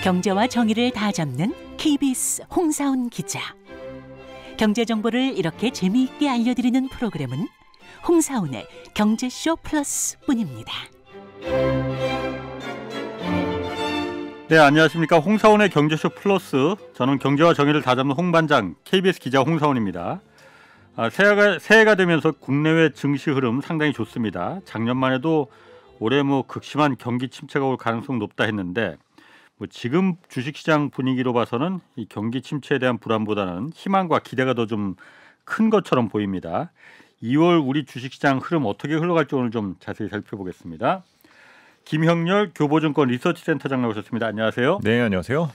경제와 정의를 다 잡는 KBS 홍사훈 기자. 경제 정보를 이렇게 재미있게 알려드리는 프로그램은 홍사훈의 경제쇼 플러스뿐입니다. 네, 안녕하십니까. 홍사훈의 경제쇼 플러스. 저는 경제와 정의를 다 잡는 홍반장 KBS 기자 홍사훈입니다. 새해가 되면서 국내외 증시 흐름 상당히 좋습니다. 작년만 해도 올해 극심한 경기 침체가 올 가능성 높다 했는데 지금 주식시장 분위기로 봐서는 이 경기 침체에 대한 불안보다는 희망과 기대가 더 좀 큰 것처럼 보입니다. 2월 우리 주식시장 흐름 어떻게 흘러갈지 오늘 좀 자세히 살펴보겠습니다. 김형렬 교보증권 리서치센터장 나오셨습니다. 안녕하세요. 네, 안녕하세요.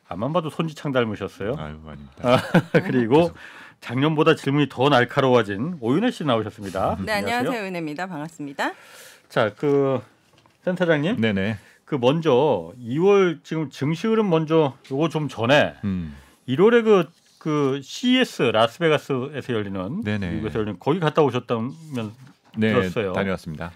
앞만 봐도 손지창 닮으셨어요. 아유, 아닙니다. 그리고 작년보다 질문이 더 날카로워진 오윤혜 씨 나오셨습니다. 네, 안녕하세요. 윤혜입니다. 반갑습니다. 자, 센터장님. 네네. 먼저 2월 지금 증시 흐름 먼저 요거 좀 전에 1월에 그 CES 라스베가스에서 열리는 네네. 미국에서 열리는 거기 갔다 오셨다면 네, 들었어요. 다녀왔습니다.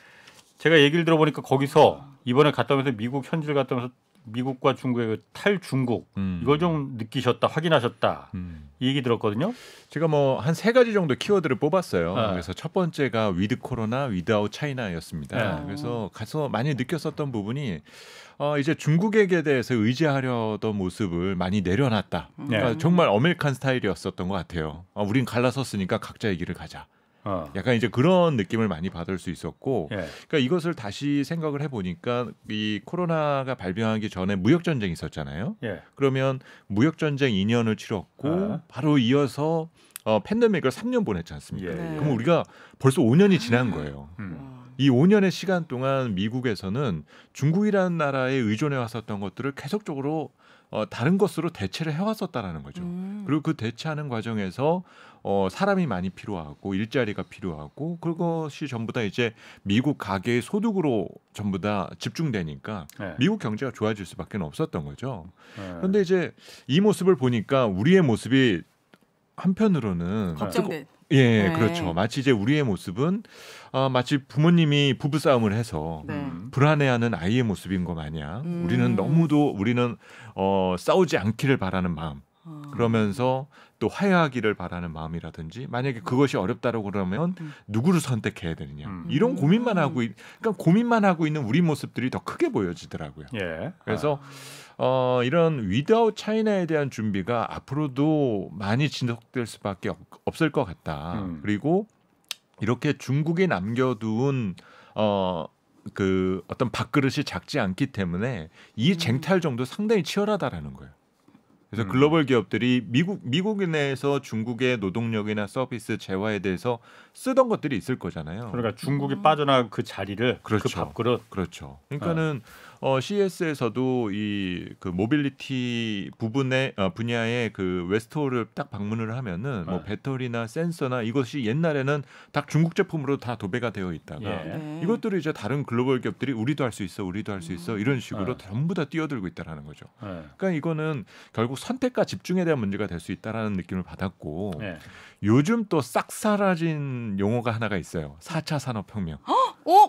제가 얘기를 들어보니까 거기서 이번에 갔다 오면서 미국 현지를 갔다 오면서 미국과 중국의 그 탈중국 이걸 좀 느끼셨다, 확인하셨다 이 얘기 들었거든요. 제가 한 세 가지 정도 키워드를 뽑았어요. 그래서 첫 번째가 위드 코로나, 위드아웃 차이나였습니다. 그래서 가서 많이 느꼈었던 부분이 이제 중국에게 대해서 의지하려던 모습을 많이 내려놨다. 그러니까 정말 아메리칸 스타일이었었던 것 같아요. 우린 갈라섰으니까 각자의 길을 가자. 약간 이제 그런 느낌을 많이 받을 수 있었고, 그러니까 이것을 다시 생각을 해보니까 이 코로나가 발병하기 전에 무역 전쟁이 있었잖아요. 그러면 무역 전쟁 2년을 치렀고 바로 이어서 팬데믹을 3년 보냈지 않습니까? 그럼 우리가 벌써 5년이 지난 거예요. 이 5년의 시간 동안 미국에서는 중국이라는 나라에 의존해 왔었던 것들을 계속적으로 다른 것으로 대체를 해왔었다라는 거죠. 그리고 그 대체하는 과정에서 사람이 많이 필요하고 일자리가 필요하고 그것이 전부 다 이제 미국 가계의 소득으로 전부 다 집중되니까 미국 경제가 좋아질 수밖에 없었던 거죠. 그런데 이제 이 모습을 보니까 우리의 모습이 한편으로는 걱정돼. 그렇죠. 마치 이제 우리의 모습은 마치 부모님이 부부싸움을 해서 불안해하는 아이의 모습인 것 마냥 우리는 싸우지 않기를 바라는 마음 그러면서 또 화해하기를 바라는 마음이라든지 만약에 그것이 어렵다고 그러면 누구를 선택해야 되느냐 이런 고민만 하고 있는 우리 모습들이 더 크게 보여지더라고요. 그래서 이런 위드아웃 차이나에 대한 준비가 앞으로도 많이 지속될 수밖에 없을 것 같다. 그리고 이렇게 중국이 남겨둔 어떤 밥그릇이 작지 않기 때문에 이 쟁탈전도 상당히 치열하다라는 거예요. 그래서 글로벌 기업들이 미국 내에서 중국의 노동력이나 서비스 재화에 대해서 쓰던 것들이 있을 거잖아요. 그러니까 중국이 빠져나간 그 자리를 그 밥그릇. 그렇죠. 그러니까는 CES에서도 그 모빌리티 분야의 그 웨스트홀을 딱 방문을 하면은 배터리나 센서나 이것이 옛날에는 다 중국 제품으로 다 도배가 되어 있다가 이것들을 이제 다른 글로벌 기업들이 우리도 할 수 있어 이런 식으로 전부 다 뛰어들고 있다라는 거죠. 그러니까 이거는 결국 선택과 집중에 대한 문제가 될 수 있다라는 느낌을 받았고 요즘 또 싹 사라진 용어가 하나가 있어요. 4차 산업혁명.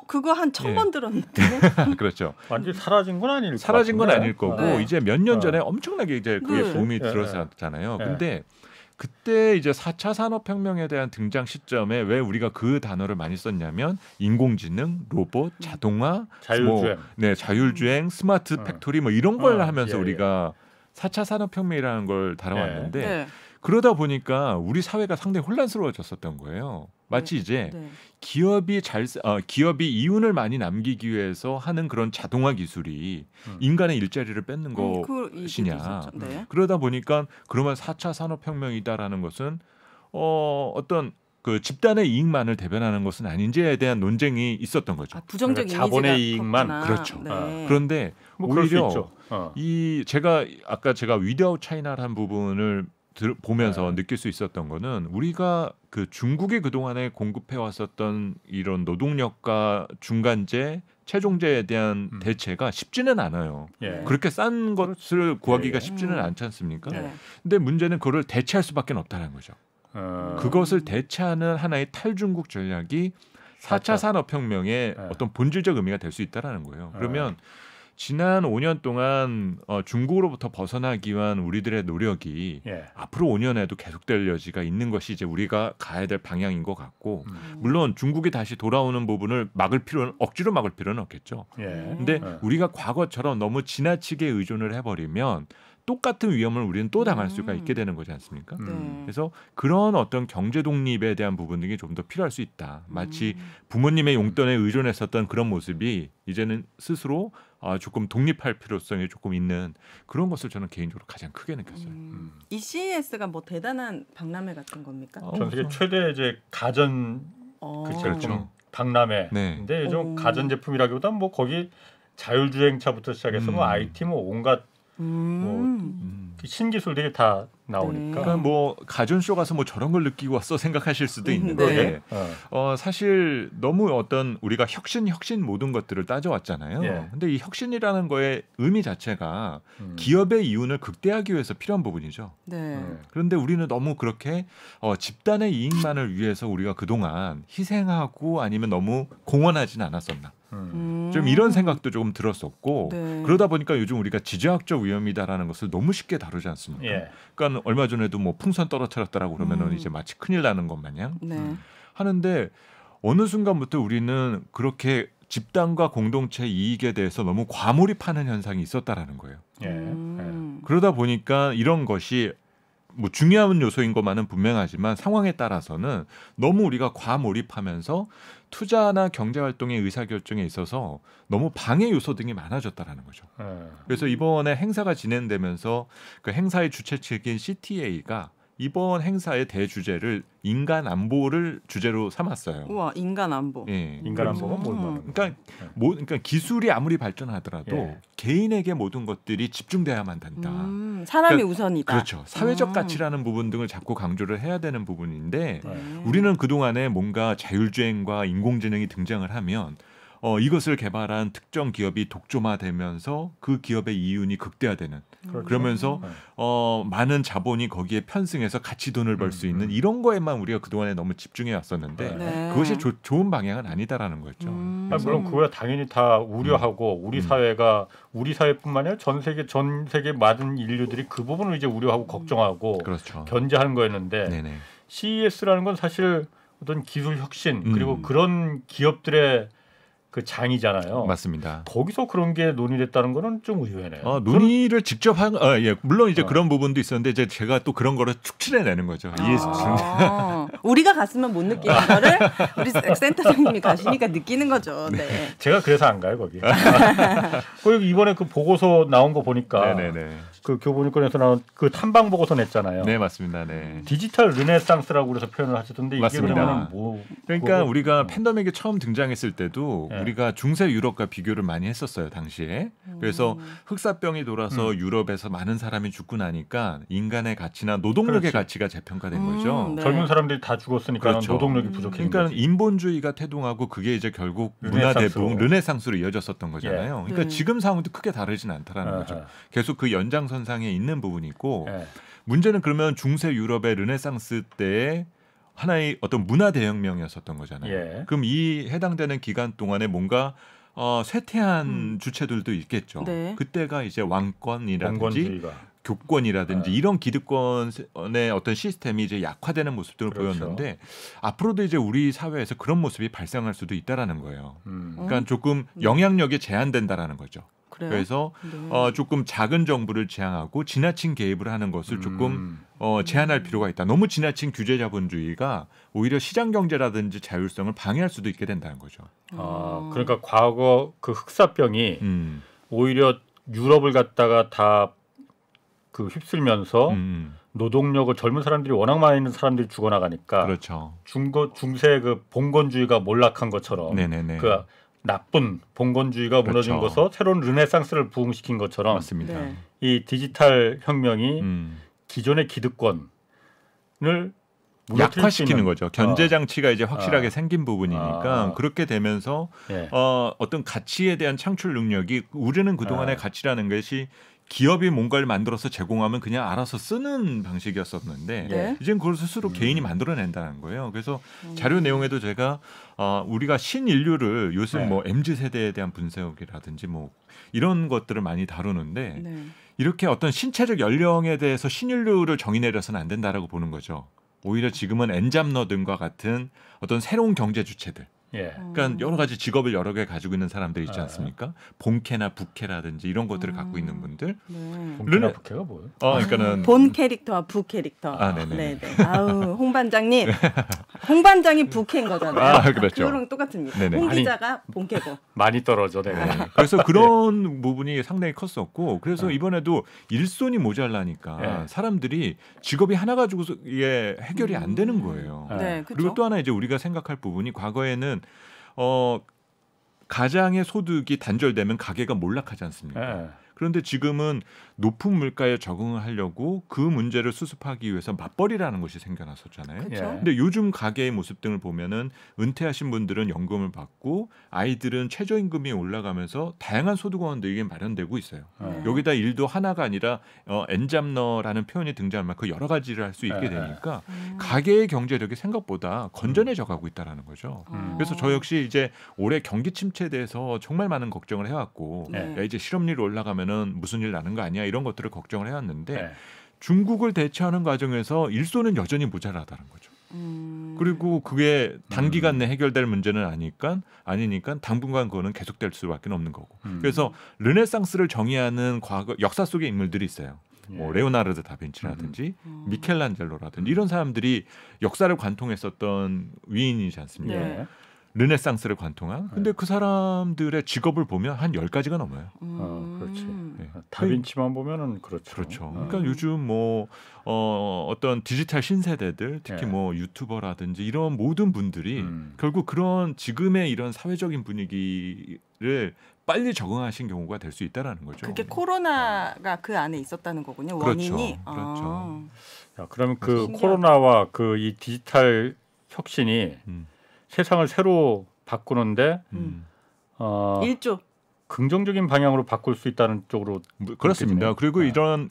그거 한 1000번 들었는데. 그렇죠. 완전히 사라진 건 아닐 거고 이제 몇 년 전에 엄청나게 이제 그게 붐이 들었었잖아요. 근데 그때 이제 4차 산업혁명에 대한 등장 시점에 왜 우리가 그 단어를 많이 썼냐면 인공지능, 로봇, 자동화, 자율주행, 스마트 팩토리 이런 걸 하면서 우리가 4차 산업혁명이라는 걸 다뤄왔는데 그러다 보니까 우리 사회가 상당히 혼란스러워졌었던 거예요. 마치 이제 기업이 이윤을 많이 남기기 위해서 하는 그런 자동화 기술이 인간의 일자리를 뺏는 것이냐. 그러다 보니까 그러면 4차 산업혁명이다라는 것은 어떤 그 집단의 이익만을 대변하는 것은 아닌지에 대한 논쟁이 있었던 거죠. 부정적 이미지가 자본의 이익만 컸구나. 그렇죠. 그런데 오히려 제가 위드아웃 차이나라는 부분을 보면서 느낄 수 있었던 거는 우리가 그 중국이 그동안에 공급해 왔었던 이런 노동력과 중간재, 최종재에 대한 대체가 쉽지는 않아요. 그렇게 싼 것을 구하기가 쉽지는 않지 않습니까? 근데 문제는 그걸 대체할 수밖에 없다는 거죠. 그것을 대체하는 하나의 탈중국 전략이 4차 산업혁명의 어떤 본질적 의미가 될 수 있다는 거예요. 그러면 지난 5년 동안 중국으로부터 벗어나기 위한 우리들의 노력이 예. 앞으로 5년에도 계속될 여지가 있는 것이 이제 우리가 가야 될 방향인 것 같고 물론 중국이 다시 돌아오는 부분을 억지로 막을 필요는 없겠죠. 예. 근데 우리가 과거처럼 너무 지나치게 의존을 해버리면 똑같은 위험을 우리는 또 당할 수가 있게 되는 거지 않습니까? 그래서 그런 어떤 경제 독립에 대한 부분들이 좀 더 필요할 수 있다. 마치 부모님의 용돈에 의존했었던 그런 모습이 이제는 스스로 조금 독립할 필요성이 조금 있는 그런 것을 저는 개인적으로 가장 크게 느꼈어요. 이 CES가 뭐 대단한 박람회 같은 겁니까? 전 세계 최대 이제 가전 그렇죠. 박람회. 네. 근데 요즘 가전 제품이라기보다는 뭐 거기 자율주행차부터 시작해서 뭐 IT 뭐 온갖 신기술들이 다 나오니까. 그러니까 뭐 가전쇼 가서 뭐 저런 걸 느끼고 왔어 생각하실 수도 있는데 사실 너무 어떤 우리가 혁신 모든 것들을 따져왔잖아요. 예. 근데 이 혁신이라는 거의 의미 자체가 기업의 이윤을 극대화하기 위해서 필요한 부분이죠. 네. 그런데 우리는 너무 그렇게 집단의 이익만을 위해서 우리가 그동안 희생하고 아니면 너무 공헌하지는 않았었나. 좀 이런 생각도 조금 들었었고 네. 그러다 보니까 요즘 우리가 지정학적 위험이다라는 것을 너무 쉽게 다루지 않습니까? 예. 그러니까 얼마 전에도 뭐 풍선 떨어뜨렸다라고 그러면은 이제 마치 큰일 나는 것 마냥 네. 하는데 어느 순간부터 우리는 그렇게 집단과 공동체 이익에 대해서 너무 과몰입하는 현상이 있었다라는 거예요. 예. 그러다 보니까 이런 것이 뭐 중요한 요소인 것만은 분명하지만 상황에 따라서는 너무 우리가 과몰입하면서 투자나 경제활동의 의사결정에 있어서 너무 방해 요소 등이 많아졌다라는 거죠. 그래서 이번에 행사가 진행되면서 그 행사의 주최 측인 CTA가 이번 행사의 대주제를 인간 안보를 주제로 삼았어요. 우와, 인간 안보. 예. 인간 안보가 뭘 말하는 거예요? 그러니까 기술이 아무리 발전하더라도 예. 개인에게 모든 것들이 집중돼야만 된다. 사람이 그러니까, 우선이다. 그렇죠. 사회적 가치라는 부분 등을 자꾸 강조를 해야 되는 부분인데 네. 우리는 그동안에 뭔가 자율주행과 인공지능이 등장을 하면 이것을 개발한 특정 기업이 독점화되면서 그 기업의 이윤이 극대화되는 그렇죠. 그러면서 많은 자본이 거기에 편승해서 같이 돈을 벌 수 있는 이런 거에만 우리가 그동안에 너무 집중해 왔었는데 네. 그것이 좋은 방향은 아니다라는 거죠. 물론 그거야 당연히 다 우려하고 우리 사회가 우리 사회뿐만 아니라 전 세계 많은 인류들이 그 부분을 이제 우려하고 걱정하고 그렇죠. 견제하는 거였는데 네네. CES라는 건 사실 어떤 기술 혁신 그리고 그런 기업들의 그 장이잖아요. 맞습니다. 거기서 그런 게 논의됐다는 거는 좀 의외네요. 논의를 직접 예, 물론 이제 그런 부분도 있었는데 이제 제가 또 그런 거를 축출해내는 거죠. 우리가 갔으면 못 느끼는 거를 우리 센터장님이 가시니까 느끼는 거죠. 네. 제가 그래서 안 가요 거기. 그리고 이번에 그 보고서 나온 거 보니까 네네네. 그 교보문건에서 나온 그 탐방 보고서 냈잖아요. 네 맞습니다. 네. 디지털 르네상스라고 그래서 표현을 하셨던데 이게 맞습니다. 그러면은 뭐? 그러니까 우리가 팬데믹이 처음 등장했을 때도 네. 우리가 중세 유럽과 비교를 많이 했었어요 당시에. 그래서 흑사병이 돌아서 유럽에서 많은 사람이 죽고 나니까 인간의 가치나 노동력의 그렇지. 가치가 재평가된 거죠. 네. 젊은 사람들이 다 죽었으니까 그렇죠. 노동력이 부족한 그러니까 거지. 인본주의가 태동하고 그게 이제 결국 문화대봉 르네상스로 이어졌었던 거잖아요. 그러니까 네. 지금 상황도 크게 다르진 않다라는 거죠. 계속 그 연장선상에 있는 부분이 있고 문제는 그러면 중세 유럽의 르네상스 때에 하나의 어떤 문화 대혁명이었었던 거잖아요. 예. 그럼 이 해당되는 기간 동안에 뭔가 쇠퇴한 주체들도 있겠죠. 네. 그때가 이제 왕권이라든지 공권주의가. 교권이라든지 이런 기득권의 어떤 시스템이 이제 약화되는 모습들을 그렇죠. 보였는데 앞으로도 이제 우리 사회에서 그런 모습이 발생할 수도 있다라는 거예요. 그러니까 조금 영향력이 제한된다라는 거죠. 그래요? 그래서 네. 조금 작은 정부를 지향하고 지나친 개입을 하는 것을 조금 제한할 필요가 있다. 너무 지나친 규제 자본주의가 오히려 시장 경제라든지 자율성을 방해할 수도 있게 된다는 거죠. 그러니까 과거 그 흑사병이 오히려 유럽을 갖다가 다 그 휩쓸면서 노동력을 젊은 사람들이 워낙 많이 있는 사람들이 죽어나가니까 그렇죠. 중세 그 봉건주의가 몰락한 것처럼 네네네. 그 나쁜 봉건주의가 무너진 그렇죠. 것서 새로운 르네상스를 부흥시킨 것처럼 맞습니다. 네. 이 디지털 혁명이 기존의 기득권을 약화시키는 거죠. 견제 장치가 이제 확실하게 생긴 부분이니까 그렇게 되면서 예. 어떤 가치에 대한 창출 능력이 우리는 그동안의 가치라는 것이 기업이 뭔가를 만들어서 제공하면 그냥 알아서 쓰는 방식이었었는데 네. 이제는 그걸 스스로 개인이 만들어낸다는 거예요. 그래서 자료 내용에도 제가 우리가 신인류를 요즘 네. 뭐 MZ 세대에 대한 분석이라든지 뭐 이런 것들을 많이 다루는데 네. 이렇게 어떤 신체적 연령에 대해서 신인류를 정의 내려서는 안 된다라고 보는 거죠. 오히려 지금은 엔잡러 등과 같은 어떤 새로운 경제 주체들. 예. 그러니까 여러 가지 직업을 여러 개 가지고 있는 사람들 있지 네. 않습니까? 본캐나 부캐라든지 이런 것들을 갖고 있는 분들. 네. 본캐나 부캐가 뭐예요? 그러니까는 본 캐릭터와 부 캐릭터. 네네. 네네. 아우 홍 반장님, 홍 반장이 부캐인 거잖아요. 그렇죠. 그거랑 똑같습니다. 네네. 홍 기자가 본캐고. 많이 떨어져 내가. 네. 그래서 그런 부분이 상당히 컸었고 그래서 이번에도 일손이 모자라니까 네. 사람들이 직업이 하나 가지고 이게 해결이 안 되는 거예요. 네, 그리고 그렇죠. 또 하나 이제 우리가 생각할 부분이 과거에는 가장의 소득이 단절되면 가계가 몰락하지 않습니까? 예. 그런데 지금은 높은 물가에 적응을 하려고 그 문제를 수습하기 위해서 맞벌이라는 것이 생겨났었잖아요. 그렇죠. 예. 근데 요즘 가계의 모습 등을 보면은 은퇴하신 분들은 연금을 받고 아이들은 최저임금이 올라가면서 다양한 소득원들이 마련되고 있어요. 네. 여기다 일도 하나가 아니라 엔잡러라는 표현이 등장할 만큼 여러 가지를 할 수 있게 네. 되니까 가계의 경제력이 생각보다 건전해져 가고 있다라는 거죠. 그래서 저 역시 이제 올해 경기 침체에 대해서 정말 많은 걱정을 해왔고 네. 야, 이제 실업률이 올라가면은 무슨 일 나는 거 아니야 이런 것들을 걱정을 해왔는데 네. 중국을 대처하는 과정에서 일손은 여전히 모자라다는 거죠. 그리고 그게 단기간 내 해결될 문제는 아니니까 당분간 그거는 계속될 수밖에 없는 거고. 그래서 르네상스를 정의하는 과거 역사 속의 인물들이 있어요. 뭐 레오나르도 다빈치라든지 미켈란젤로라든지 이런 사람들이 역사를 관통했었던 위인이지 않습니까? 네. 르네상스를 관통한. 근데 그 사람들의 직업을 보면 한 10가지가 넘어요. 그렇지. 네. 다빈치만 보면은 그렇죠. 그렇죠. 그러니까 요즘 뭐 어떤 디지털 신세대들 특히 네. 뭐 유튜버라든지 이런 모든 분들이 결국 그런 지금의 이런 사회적인 분위기를 빨리 적응하신 경우가 될 수 있다라는 거죠. 그게 코로나가 그 안에 있었다는 거군요. 그렇죠. 원인이. 그렇죠. 야, 그러면 그 신기하다. 코로나와 그 이 디지털 혁신이 음. 세상을 새로 바꾸는데 음. 1조. 긍정적인 방향으로 바꿀 수 있다는 쪽으로 그렇습니다. 느껴지네요. 그리고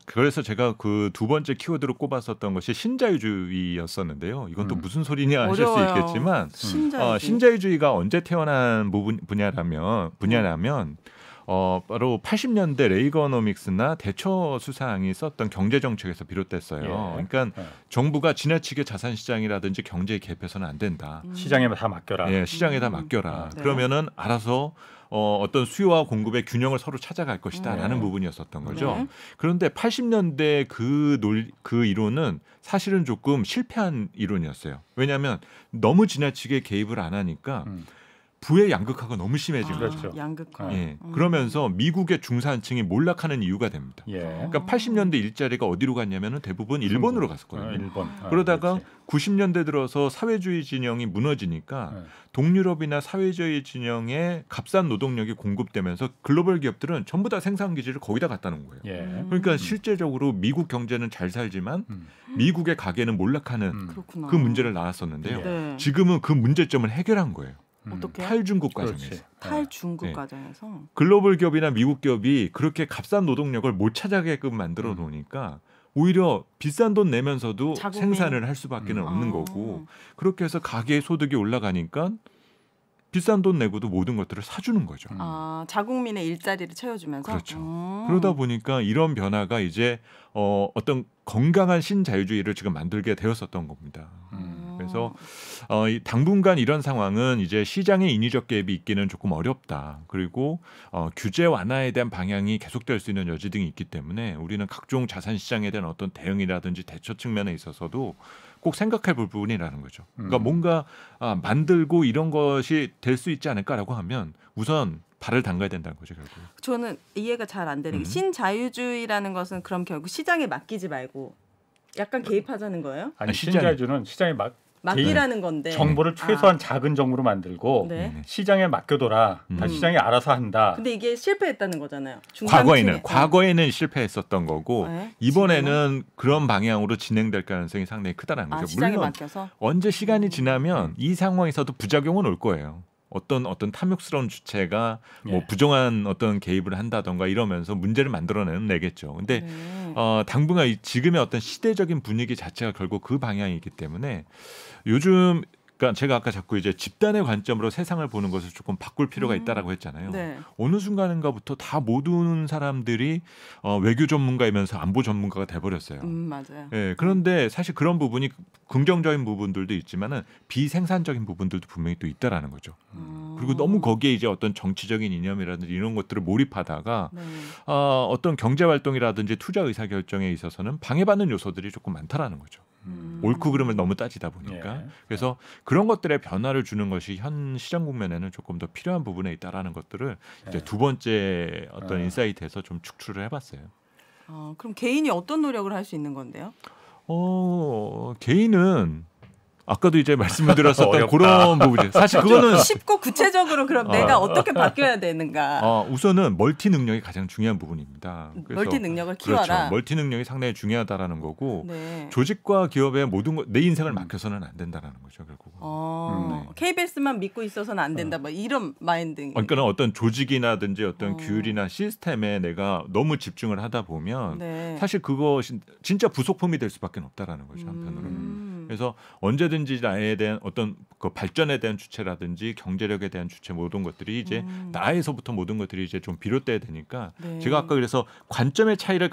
그래서 제가 그 두 번째 키워드로 꼽았었던 것이 신자유주의였었는데요. 이건 또 무슨 소리냐 하실 수 어려워요. 있겠지만 신자유주의. 신자유주의가 언제 태어난 분야냐면 바로 80년대 레이거노믹스나 대처 수상이 썼던 경제 정책에서 비롯됐어요. 예. 그러니까 예. 정부가 지나치게 자산 시장이라든지 경제에 개입해서는 안 된다. 시장에 다 맡겨라. 예, 시장에다 맡겨라. 네. 그러면은 알아서 어떤 수요와 공급의 균형을 서로 찾아갈 것이다라는 부분이었었던 거죠. 네. 그런데 80년대 그 이론은 사실은 조금 실패한 이론이었어요. 왜냐하면 너무 지나치게 개입을 안 하니까 부의 양극화가 너무 심해진 거죠. 그렇죠. 양극화. 예, 그러면서 미국의 중산층이 몰락하는 이유가 됩니다. 예. 그러니까 80년대 일자리가 어디로 갔냐면은 대부분 일본으로 갔었거든요. 일본. 그러다가 그렇지. 90년대 들어서 사회주의 진영이 무너지니까 네. 동유럽이나 사회주의 진영에 값싼 노동력이 공급되면서 글로벌 기업들은 전부 다 생산 기지를 거기다 갖다 놓은 거예요. 예. 그러니까 실제적으로 미국 경제는 잘 살지만 미국의 가게는 몰락하는 그렇구나. 그 문제를 낳았었는데요. 네. 지금은 그 문제점을 해결한 거예요. 어떻게? 탈중국 그렇지. 과정에서. 탈중국 네. 과정에서. 글로벌 기업이나 미국 기업이 그렇게 값싼 노동력을 못 찾아게끔 만들어 놓으니까 오히려 비싼 돈 내면서도 자국민. 생산을 할 수밖에 는 없는 아. 거고 그렇게 해서 가계의 소득이 올라가니까 비싼 돈 내고도 모든 것들을 사주는 거죠. 자국민의 일자리를 채워주면서. 그렇죠. 그러다 보니까 이런 변화가 이제 어떤 건강한 신자유주의를 지금 만들게 되었었던 겁니다. 그래서 당분간 이런 상황은 이제 시장의 인위적 개입이 있기는 조금 어렵다. 그리고 규제 완화에 대한 방향이 계속될 수 있는 여지 등이 있기 때문에 우리는 각종 자산 시장에 대한 어떤 대응이라든지 대처 측면에 있어서도 꼭 생각해 볼 부분이라는 거죠. 그러니까 뭔가 만들고 이런 것이 될 수 있지 않을까라고 하면 우선 발을 담가야 된다는 거죠, 결국. 저는 이해가 잘 안 되는 게 신자유주의라는 것은 그럼 결국 시장에 맡기지 말고 약간 개입하자는 거예요? 아니 시장. 신자유주는 시장에 맡기라는 건데. 정보를 최소한 작은 정보로 만들고 네. 시장에 맡겨둬라. 다 시장이 알아서 한다. 근데 이게 실패했다는 거잖아요. 과거에는 실패했었던 거고 네. 이번에는 그런 방향으로 진행될 가능성이 상당히 크다는 거죠. 시장에 물론 맡겨서. 언제 시간이 지나면 이 상황에서도 부작용은 올 거예요. 어떤 탐욕스러운 주체가 뭐 예. 부정한 어떤 개입을 한다던가 이러면서 문제를 만들어내겠죠. 근데 당분간 지금의 어떤 시대적인 분위기 자체가 결국 그 방향이기 때문에 요즘 그러니까 제가 아까 자꾸 이제 집단의 관점으로 세상을 보는 것을 조금 바꿀 필요가 있다라고 했잖아요. 네. 어느 순간인가부터 다 모든 사람들이 외교 전문가이면서 안보 전문가가 돼버렸어요. 맞아요. 예, 그런데 사실 그런 부분이 긍정적인 부분들도 있지만은 비생산적인 부분들도 분명히 또 있다라는 거죠. 그리고 너무 거기에 이제 어떤 정치적인 이념이라든지 이런 것들을 몰입하다가 네. 어떤 경제 활동이라든지 투자 의사 결정에 있어서는 방해받는 요소들이 조금 많다라는 거죠. 옳고 그름을 너무 따지다 보니까 예. 그래서 그런 것들의 변화를 주는 것이 현 시장 국면에는 조금 더 필요한 부분에 있다라는 것들을 이제 두 번째 어떤 인사이트에서 좀 축출을 해봤어요. 그럼 개인이 어떤 노력을 할 수 있는 건데요? 개인은 아까도 이제 말씀을 드렸었던 어렵다. 그런 부분이죠. 사실 그거는 쉽고 구체적으로 그럼 내가 어떻게 바뀌어야 되는가? 우선은 멀티 능력이 가장 중요한 부분입니다. 그래서 멀티 능력을 키워라. 그렇죠. 멀티 능력이 상당히 중요하다라는 거고 네. 조직과 기업의 모든 내 인생을 맡겨서는 안 된다라는 거죠. 결국. KBS만 믿고 있어서는 안 된다. 뭐 이런 마인드. 그러니까 어떤 조직이나든지 어떤 규율이나 시스템에 내가 너무 집중을 하다 보면 네. 사실 그것이 진짜 부속품이 될 수밖에 없다라는 거죠. 한편으로는. 그래서 언제든지 나에 대한 어떤 그 발전에 대한 주체라든지 경제력에 대한 주체 모든 것들이 이제 나에서부터 모든 것들이 이제 좀 비롯돼야 되니까 네. 제가 아까 그래서 관점의 차이를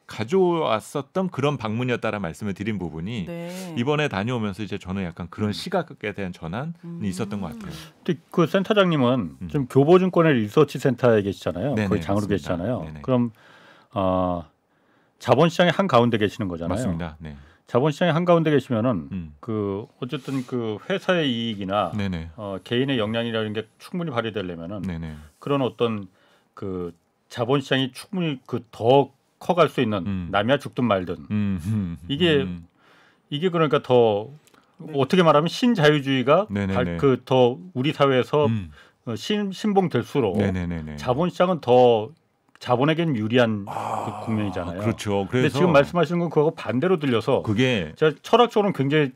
가져왔었던 그런 방문이었다라는 말씀을 드린 부분이 네. 이번에 다녀오면서 이제 저는 약간 그런 시각에 대한 전환이 있었던 것 같아요. 근데 그 센터장님은 좀 교보증권의 리서치 센터에 계시잖아요. 네네, 거기 장으로 맞습니다. 계시잖아요. 네네. 그럼 자본시장의 한 가운데 계시는 거잖아요. 맞습니다. 네. 자본시장의 한 가운데 계시면은 그 어쨌든 그 회사의 이익이나 네네. 개인의 역량이라는 게 충분히 발휘되려면은 네네. 그런 어떤 그 자본시장이 충분히 그 더 커갈 수 있는 남이야 죽든 말든 이게 그러니까 더 어떻게 말하면 신자유주의가 네네네. 그 더 우리 사회에서 신봉될수록 네네네네. 자본시장은 더 자본에겐 유리한 그 국면이잖아요. 그렇죠. 근데 지금 말씀하시는 건 그거 반대로 들려서 그게 제가 철학적으로는 굉장히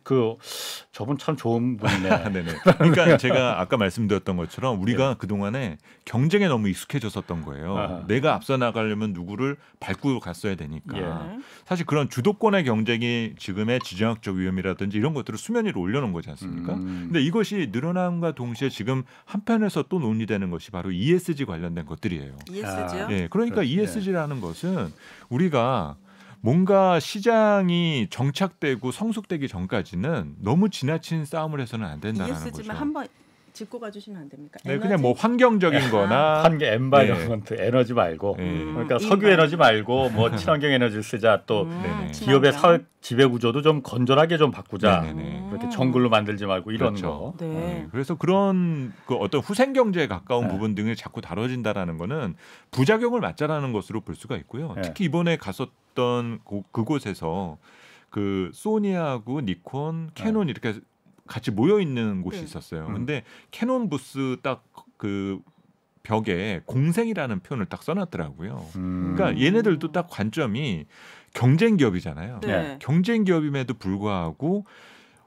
저분 참 좋은 분이네. 네네. 그러니까 제가 아까 말씀드렸던 것처럼 우리가 그 동안에 경쟁에 너무 익숙해졌었던 거예요. 내가 앞서 나가려면 누구를 밟고 갔어야 되니까. 사실 그런 주도권의 경쟁이 지금의 지정학적 위험이라든지 이런 것들을 수면 위로 올려놓은 거지 않습니까? 근데 이것이 늘어남과 동시에 지금 한편에서 또 논의되는 것이 바로 ESG 관련된 것들이에요. ESG요? 예, 그러니까 ESG라는 것은 우리가 뭔가 시장이 정착되고 성숙되기 전까지는 너무 지나친 싸움을 해서는 안 된다는 거죠. ESG만 한번 짚고 가주시면 안 됩니까? 네, 그냥 뭐 환경적인 거나 환경 엔바이런먼트 에너지 말고 그러니까 석유 에너지 말고 뭐 친환경 에너지를 쓰자 또 기업의 사회 지배 구조도 좀 건전하게 좀 바꾸자. 그렇게 정글로 만들지 말고 이런 그렇죠. 거. 네. 그래서 그런 그 어떤 후생 경제에 가까운 부분 등이 자꾸 다뤄진다라는 거는 부작용을 맞자라는 것으로 볼 수가 있고요. 특히 이번에 갔었던 그곳에서 그 소니하고 니콘, 캐논 이렇게 같이 모여 있는 곳이 있었어요. 근데 캐논 부스 딱 그 벽에 공생이라는 표현을 딱 써놨더라고요. 그러니까 얘네들도 딱 관점이 경쟁 기업이잖아요. 네. 경쟁 기업임에도 불구하고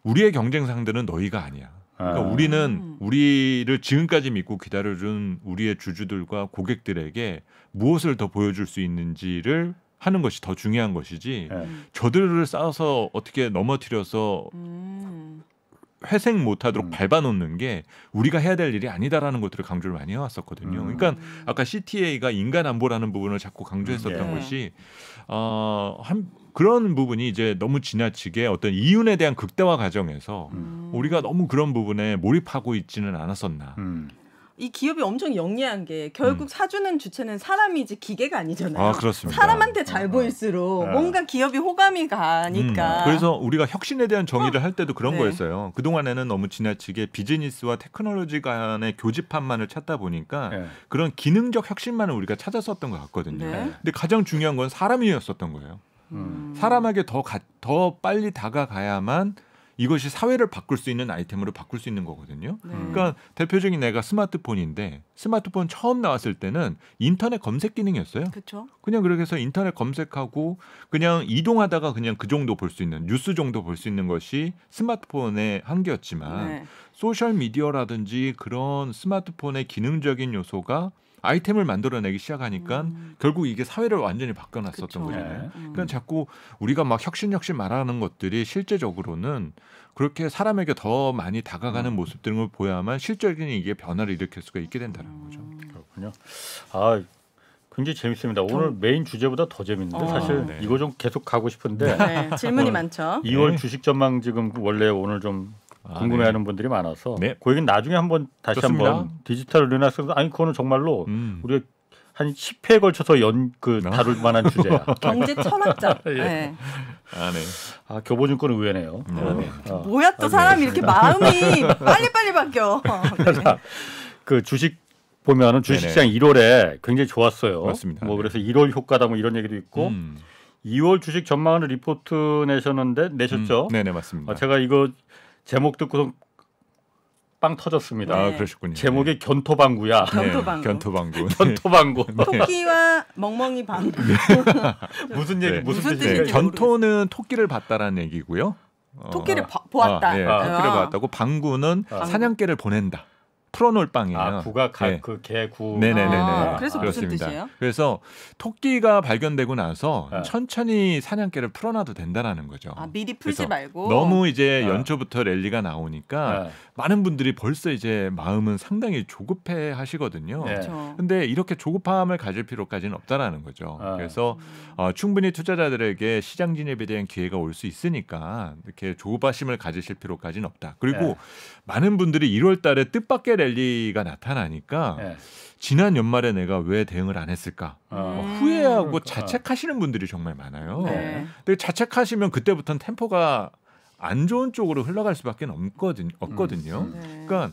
우리의 경쟁 상대는 너희가 아니야. 그러니까 우리는 우리를 지금까지 믿고 기다려준 우리의 주주들과 고객들에게 무엇을 더 보여줄 수 있는지를 하는 것이 더 중요한 것이지. 저들을 쌓아서 어떻게 넘어뜨려서 회생 못하도록 밟아놓는 게 우리가 해야 될 일이 아니다라는 것들을 강조를 많이 해왔었거든요. 그러니까 아까 CTA가 인간 안보라는 부분을 자꾸 강조했었던 것이 그런 부분이 이제 너무 지나치게 어떤 이윤에 대한 극대화 과정에서 우리가 너무 그런 부분에 몰입하고 있지는 않았었나. 이 기업이 엄청 영리한 게 결국 사주는 주체는 사람이지 기계가 아니잖아요. 아, 그렇습니다. 사람한테 잘 보일수록 뭔가 기업이 호감이 가니까. 그래서 우리가 혁신에 대한 정의를 할 때도 그런 거였어요. 그동안에는 너무 지나치게 비즈니스와 테크놀로지 간의 교집합만을 찾다 보니까 그런 기능적 혁신만을 우리가 찾았었던 것 같거든요. 근데 가장 중요한 건 사람이었었던 거예요. 사람에게 더 빨리 다가가야만 이것이 사회를 바꿀 수 있는 아이템으로 바꿀 수 있는 거거든요. 그러니까 대표적인 애가 스마트폰인데 스마트폰 처음 나왔을 때는 인터넷 검색 기능이었어요. 그렇죠. 그냥 그렇게 해서 인터넷 검색하고 그냥 이동하다가 그냥 그 정도 볼 수 있는 뉴스 정도 볼 수 있는 것이 스마트폰의 한계였지만 네. 소셜 미디어라든지 그런 스마트폰의 기능적인 요소가 아이템을 만들어내기 시작하니까 결국 이게 사회를 완전히 바꿔놨었던 그쵸. 거잖아요. 그러니까 자꾸 우리가 막 혁신 말하는 것들이 실제적으로는 그렇게 사람에게 더 많이 다가가는 모습들을 보여야만 실적인 이게 변화를 일으킬 수가 있게 된다는 거죠. 그렇군요. 아, 굉장히 재밌습니다. 오늘 메인 주제보다 더 재밌는데 사실 네. 이거 좀 계속 가고 싶은데 네, 질문이 많죠. 2월 네. 주식 전망 지금 원래 오늘 좀 궁금해하는 분들이 많아서 네. 그 얘기는 나중에 한번 다시 좋습니다. 한번 디지털 르네상스 아니 그거는 정말로 우리가 한 10회에 걸쳐서 다룰 만한 주제야. 경제 철학자. 예. 네. 아, 네. 아, 교보증권 의외네요. 뭐야 또 사람이 이렇게 마음이 빨리빨리 바뀌어. 네. 그 주식 보면은 주식시장 1월에 굉장히 좋았어요. 맞습니다. 뭐 그래서 1월 효과다 뭐 이런 얘기도 있고 2월 주식 전망을 리포트 내셨죠? 네네 맞습니다. 제가 이거 제목 듣고서 빵 터졌습니다. 아, 그러셨군요. 제목이 견토방구야. 견토방구. 견토방구. 견토방구. 토끼와 멍멍이 방구. 무슨 얘기 네. 무슨 무슨 뜻이에요? 뜻인지 견토는 토끼를 봤다라는 얘기고요. 토끼를 보았다. 네, 아. 토끼를 봤다고 방구는 사냥개를 보낸다. 풀어놓을 빵이에요. 아, 구가 네. 그 개구. 네네네네. 아, 그래서 무슨 그렇습니다. 뜻이에요? 그래서 토끼가 발견되고 나서 네. 천천히 사냥개를 풀어놔도 된다라는 거죠. 아, 미리 풀지 그래서 말고. 너무 이제 네. 연초부터 랠리가 나오니까 네. 많은 분들이 벌써 이제 마음은 상당히 조급해 하시거든요. 네. 그렇죠. 근데 이렇게 조급함을 가질 필요까지는 없다라는 거죠. 아. 그래서 충분히 투자자들에게 시장 진입에 대한 기회가 올 수 있으니까 이렇게 조급하심을 가지실 필요까지는 없다. 그리고 네. 많은 분들이 1월 달에 뜻밖의 랠리가 나타나니까 네. 지난 연말에 내가 왜 대응을 안 했을까 후회하고 그러니까. 자책하시는 분들이 정말 많아요. 네. 근데 자책하시면 그때부터는 템포가 안 좋은 쪽으로 흘러갈 수밖에 없거든요. 네. 그러니까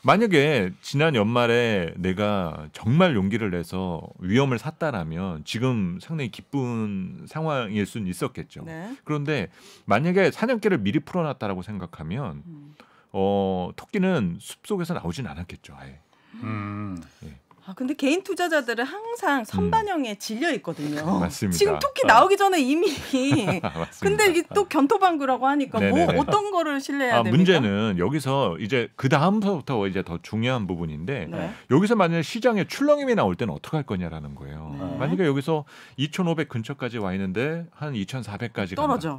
만약에 지난 연말에 내가 정말 용기를 내서 위험을 샀다라면 지금 상당히 기쁜 상황일 수는 있었겠죠. 네. 그런데 만약에 사냥개를 미리 풀어놨다라고 생각하면 토끼는 숲속에서 나오진 않았겠죠. 아예. 아, 근데 개인 투자자들은 항상 선반영에 질려 있거든요. 맞습니다. 지금 토끼 나오기 전에 이미. 맞습니다. 근데 이게 또 견토방구라고 하니까 뭐 네네네. 어떤 거를 신뢰해야 됩니까? 문제는 여기서 이제 그 다음부터 이제 더 중요한 부분인데 네. 여기서 만약에 시장에 출렁임이 나올 때는 어떻게 할 거냐라는 거예요. 네. 만약에 여기서 2,500 근처까지 와 있는데 한 2,400까지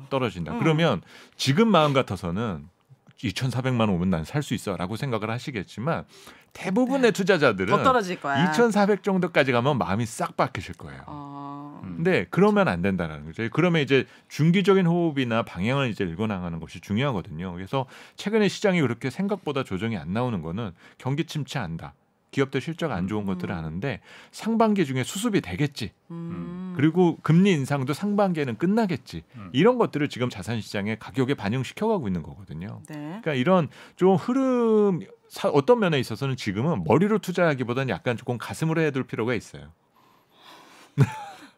떨어진다. 그러면 지금 마음 같아서는 2,400만 원 오면 난 살 수 있어라고 생각을 하시겠지만 대부분의 투자자들은 더 떨어질 거야. 2,400 정도까지 가면 마음이 싹 바뀌실 거예요. 근데 그러면 안 된다는 거죠. 그러면 이제 중기적인 호흡이나 방향을 이제 읽어나가는 것이 중요하거든요. 그래서 최근에 시장이 그렇게 생각보다 조정이 안 나오는 거는 경기 침체한다. 기업들 실적 안 좋은 것들을 아는데 상반기 중에 수습이 되겠지. 그리고 금리 인상도 상반기에는 끝나겠지. 이런 것들을 지금 자산시장에 가격에 반영시켜가고 있는 거거든요. 네. 그러니까 이런 좀 흐름 어떤 면에 있어서는 지금은 머리로 투자하기보다는 약간 조금 가슴으로 해둘 필요가 있어요.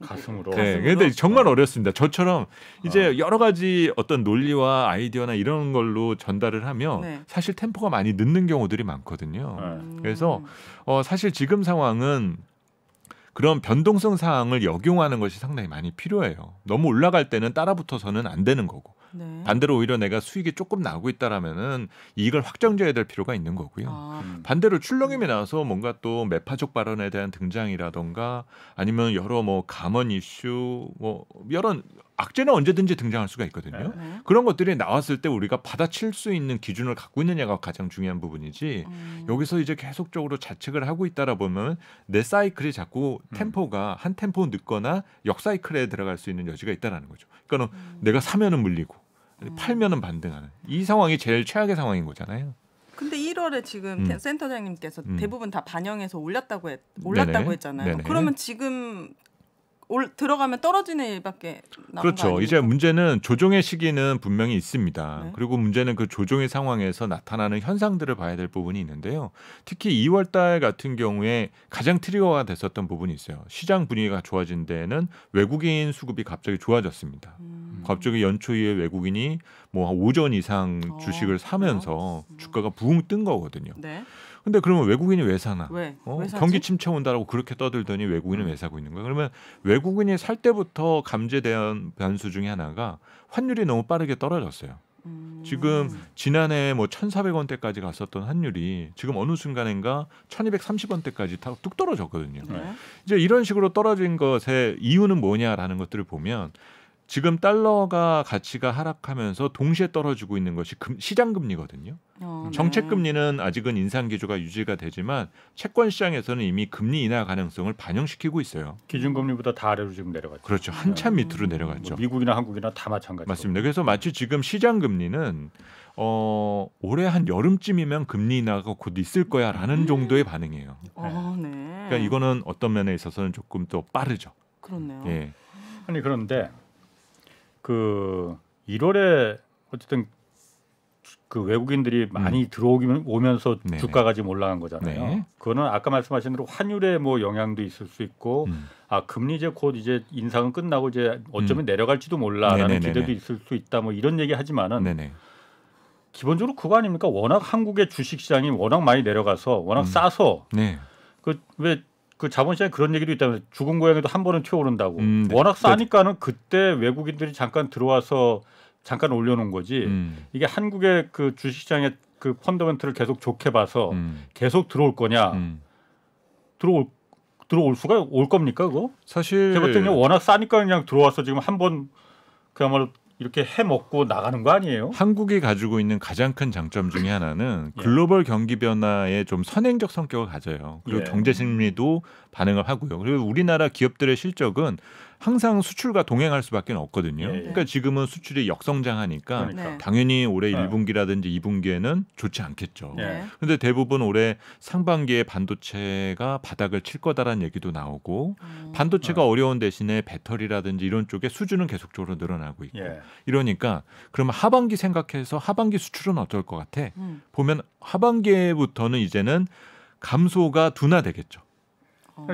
가슴으로. 네, 근데 정말 어렵습니다. 저처럼 이제 여러 가지 어떤 논리와 아이디어나 이런 걸로 전달을 하면 네. 사실 템포가 많이 늦는 경우들이 많거든요. 그래서 사실 지금 상황은 그런 변동성 사항을 역용하는 것이 상당히 많이 필요해요. 너무 올라갈 때는 따라붙어서는 안 되는 거고. 네. 반대로 오히려 내가 수익이 조금 나고 있다라면은 이익을 확정져야 될 필요가 있는 거고요. 반대로 출렁임이 나와서 뭔가 또 매파적 발언에 대한 등장이라던가 아니면 여러 뭐 감원 이슈 뭐 여러 악재는 언제든지 등장할 수가 있거든요. 네. 그런 것들이 나왔을 때 우리가 받아칠 수 있는 기준을 갖고 있느냐가 가장 중요한 부분이지 여기서 이제 계속적으로 자책을 하고 있다라 보면 내 사이클이 자꾸 템포가 한 템포 늦거나 역사이클에 들어갈 수 있는 여지가 있다는 거죠. 그러니까 내가 사면은 물리고 팔면은 반등하는 이 상황이 제일 최악의 상황인 거잖아요. 근데 1월에 지금 센터장님께서 대부분 다 반영해서 올랐다고 네네. 했잖아요. 네네. 그러면 지금 들어가면 떨어지는 일밖에 남은 그렇죠. 거 아닙니까? 이제 문제는 조정의 시기는 분명히 있습니다. 네. 그리고 문제는 그 조정의 상황에서 나타나는 현상들을 봐야 될 부분이 있는데요. 특히 2월 달 같은 경우에 가장 트리거가 됐었던 부분이 있어요. 시장 분위기가 좋아진 데에는 외국인 수급이 갑자기 좋아졌습니다. 갑자기 연초에 외국인이 뭐 한 5전 이상 주식을 사면서 주가가 부흥 뜬 거거든요. 네. 근데 그러면 외국인이 왜 사나? 왜 사지? 경기 침체 온다라고 그렇게 떠들더니 외국인은 왜 사고 있는 거예요? 그러면 외국인이 살 때부터 감지된 변수 중에 하나가 환율이 너무 빠르게 떨어졌어요. 지금 지난해 뭐 1,400원대까지 갔었던 환율이 지금 어느 순간인가 1,230원대까지 다 뚝 떨어졌거든요. 네. 이제 이런 식으로 떨어진 것의 이유는 뭐냐라는 것들을 보면 지금 달러가 가치가 하락하면서 동시에 떨어지고 있는 것이 시장 금리거든요. 네. 정책 금리는 아직은 인상 기조가 유지가 되지만 채권 시장에서는 이미 금리 인하 가능성을 반영시키고 있어요. 기준금리보다 다 아래로 지금 내려갔죠. 그렇죠. 한참 밑으로 내려갔죠. 뭐 미국이나 한국이나 다 마찬가지로. 맞습니다. 그래서 마치 지금 시장 금리는 올해 한 여름쯤이면 금리 인하가 곧 있을 거야라는 정도의 반응이에요. 네. 그러니까 이거는 어떤 면에 있어서는 조금 더 빠르죠. 그렇네요. 예. 아니 그런데 그 1월에 어쨌든 그 외국인들이 많이 들어오면서 네네. 주가가 지금 올라간 거잖아요. 네. 그거는 아까 말씀하신 대로 환율에 뭐 영향도 있을 수 있고 금리 이제 곧 이제 인상은 끝나고 이제 어쩌면 내려갈지도 몰라라는 네네네네. 기대도 있을 수 있다 뭐 이런 얘기 하지만은 네네. 기본적으로 그거 아닙니까? 워낙 한국의 주식 시장이 워낙 많이 내려가서 워낙 싸서 네. 그 자본시장에 그런 얘기도 있다면 죽은 고양이도 한 번은 튀어오른다고. 네. 워낙 싸니까는 그때 외국인들이 잠깐 들어와서 잠깐 올려놓은 거지. 이게 한국의 그 주식시장의 그 펀더멘트를 계속 좋게 봐서 계속 들어올 거냐? 들어올 수가 올 겁니까 그거? 사실 제가 봤을 때는 워낙 싸니까 그냥 들어와서 지금 한번 그야말로 이렇게 해 먹고 나가는 거 아니에요? 한국이 가지고 있는 가장 큰 장점 중에 하나는 예. 글로벌 경기 변화에 좀 선행적 성격을 가져요. 그리고 예. 경제 심리도 반응을 하고요. 그리고 우리나라 기업들의 실적은 항상 수출과 동행할 수밖에 없거든요. 예, 예. 그러니까 지금은 수출이 역성장하니까 그러니까. 네. 당연히 올해 네. 1분기라든지 2분기에는 좋지 않겠죠. 예. 네. 그런데 대부분 올해 상반기에 반도체가 바닥을 칠 거다라는 얘기도 나오고 반도체가 어려운 대신에 배터리라든지 이런 쪽에 수주는 계속적으로 늘어나고 있고 예. 이러니까 그러면 하반기 생각해서 하반기 수출은 어떨 것 같아? 음. 보면 하반기부터는 이제는 감소가 둔화되겠죠.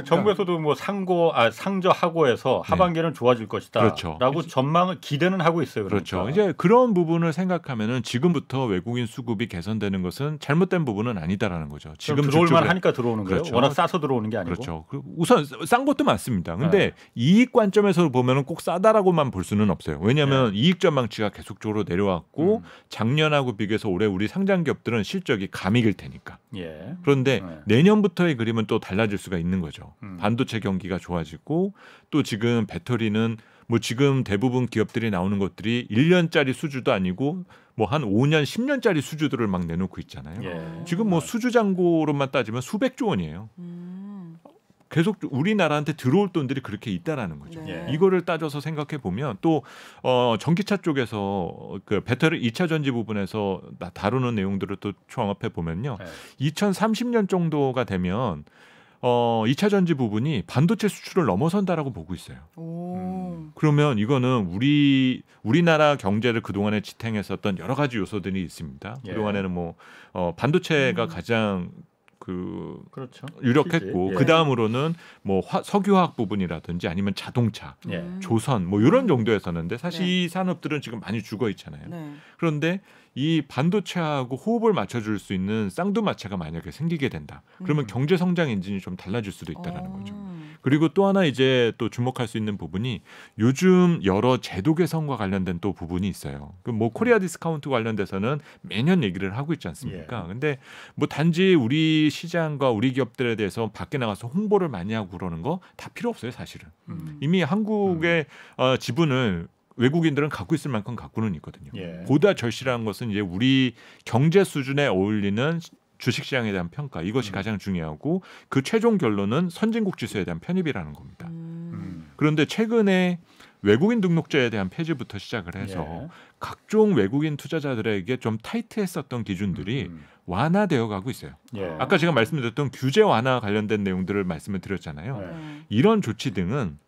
정부에서도 뭐 상저하고 해서 하반기에는 좋아질 것이다. 그렇죠. 라고 전망을 기대는 하고 있어요. 그렇죠. 그러니까. 이제 그런 부분을 생각하면은 지금부터 외국인 수급이 개선되는 것은 잘못된 부분은 아니다라는 거죠. 지금 들어올만 저쪽에- 하니까 들어오는 거예요. 그렇죠. 워낙 싸서 들어오는 게 아니고. 그렇죠. 우선 싼 것도 많습니다. 근데 이익 관점에서 보면은 꼭 싸다라고만 볼 수는 없어요. 왜냐하면 이익 전망치가 계속적으로 내려왔고 작년하고 비교해서 올해 우리 상장 기업들은 실적이 감익일 테니까. 예. 그런데 내년부터의 그림은 또 달라질 수가 있는 거죠. 반도체 경기가 좋아지고 또 지금 배터리는 뭐 지금 대부분 기업들이 나오는 것들이 1년짜리 수주도 아니고 뭐 한 5년, 10년짜리 수주들을 막 내놓고 있잖아요. 예. 지금 뭐 수주 잔고로만 따지면 수백조 원이에요. 계속 우리나라한테 들어올 돈들이 그렇게 있다라는 거죠. 네. 이거를 따져서 생각해 보면 또 전기차 쪽에서 그 배터리 2차 전지 부분에서 다루는 내용들을 또 종합해 보면요. 2030년 정도가 되면 2차 전지 부분이 반도체 수출을 넘어선다라고 보고 있어요. 그러면 이거는 우리나라 경제를 그동안에 지탱했었던 여러 가지 요소들이 있습니다. 예. 그동안에는 뭐 반도체가 가장 그렇죠. 유력했고 예. 그 다음으로는 뭐 석유화학 부분이라든지 아니면 자동차, 예. 조선 뭐 이런 정도였었는데 사실 네. 이 산업들은 지금 많이 죽어 있잖아요. 네. 그런데 이 반도체하고 호흡을 맞춰줄 수 있는 쌍두마차가 만약에 생기게 된다. 그러면 경제 성장 엔진이 좀 달라질 수도 있다라는 거죠. 그리고 또 하나 이제 또 주목할 수 있는 부분이 요즘 여러 제도 개선과 관련된 또 부분이 있어요. 그 뭐 코리아 디스카운트 관련돼서는 매년 얘기를 하고 있지 않습니까? 근데 뭐 단지 우리 시장과 우리 기업들에 대해서 밖에 나가서 홍보를 많이 하고 그러는 거 다 필요 없어요, 사실은. 이미 한국의 지분을 외국인들은 갖고 있을 만큼 갖고는 있거든요. 예. 보다 절실한 것은 이제 우리 경제 수준에 어울리는 주식시장에 대한 평가 이것이 가장 중요하고 그 최종 결론은 선진국 지수에 대한 편입이라는 겁니다. 그런데 최근에 외국인 등록제에 대한 폐지부터 시작을 해서 예. 각종 외국인 투자자들에게 좀 타이트했었던 기준들이 완화되어 가고 있어요. 예. 아까 제가 말씀드렸던 규제 완화 관련된 내용들을 말씀을 드렸잖아요. 이런 조치 등은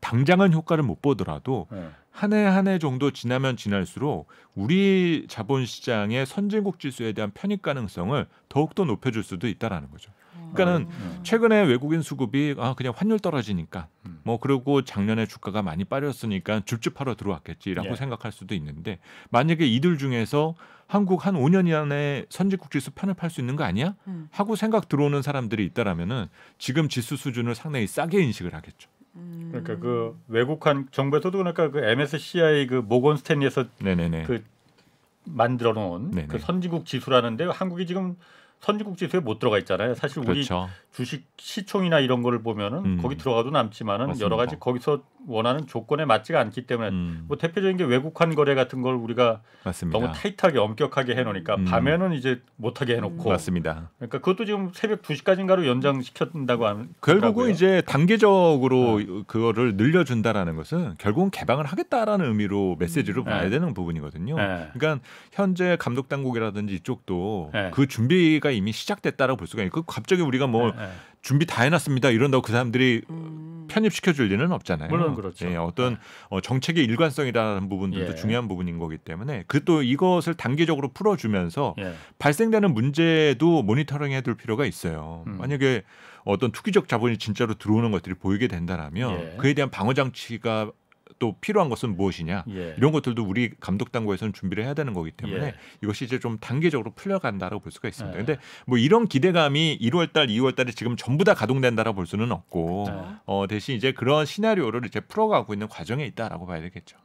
당장은 효과를 못 보더라도 한 해 한 해 정도 지나면 지날수록 우리 자본시장의 선진국 지수에 대한 편입 가능성을 더욱더 높여줄 수도 있다라는 거죠. 그러니까는 최근에 외국인 수급이 그냥 환율 떨어지니까 뭐 그리고 작년에 주가가 많이 빠졌으니까 줍줍하러 들어왔겠지라고 예. 생각할 수도 있는데 만약에 이들 중에서 한국 한 5년 안에 선진국 지수 편입할 수 있는 거 아니야? 하고 생각 들어오는 사람들이 있다라면은 지금 지수 수준을 상당히 싸게 인식을 하겠죠. 그러니까 그 외국한 정부에서도 그러니까 그 MSCI 그 모건 스탠리에서 네네네. 그 만들어 놓은 네네. 그 선진국 지수라는데 한국이 지금 선진국 지수에 못 들어가 있잖아요. 사실 우리 그렇죠. 주식 시총이나 이런 거를 보면은 거기 들어가도 남지만은 맞습니다. 여러 가지 거기서 원하는 조건에 맞지가 않기 때문에 뭐 대표적인 게 외국환 거래 같은 걸 우리가 맞습니다. 너무 타이트하게 엄격하게 해놓으니까 밤에는 이제 못하게 해놓고 맞습니다. 그러니까 그것도 지금 새벽 2시까지인가로 연장시켰다고 하는 결국은 이제 단계적으로 그거를 늘려준다라는 것은 결국은 개방을 하겠다라는 의미로 메시지로 봐야 되는 부분이거든요. 그러니까 현재 감독 당국이라든지 이쪽도 그 준비가 이미 시작됐다라고 볼 수가 있고 갑자기 우리가 뭐 준비 다 해놨습니다 이런다고 그 사람들이 편입시켜줄 리는 없잖아요. 물론 그렇죠. 예, 어떤 정책의 일관성이라는 부분들도 중요한 부분인 거기 때문에 그 또 이것을 단계적으로 풀어주면서 발생되는 문제도 모니터링해둘 필요가 있어요. 만약에 어떤 투기적 자본이 진짜로 들어오는 것들이 보이게 된다라면 그에 대한 방어 장치가 또 필요한 것은 무엇이냐 이런 것들도 우리 감독 당국에서는 준비를 해야 되는 거기 때문에 이것이 이제 좀 단계적으로 풀려간다라고 볼 수가 있습니다. 그런데 뭐 이런 기대감이 1월달, 2월달에 지금 전부 다 가동된다라고 볼 수는 없고 대신 이제 그런 시나리오를 이제 풀어가고 있는 과정에 있다라고 봐야 되겠죠.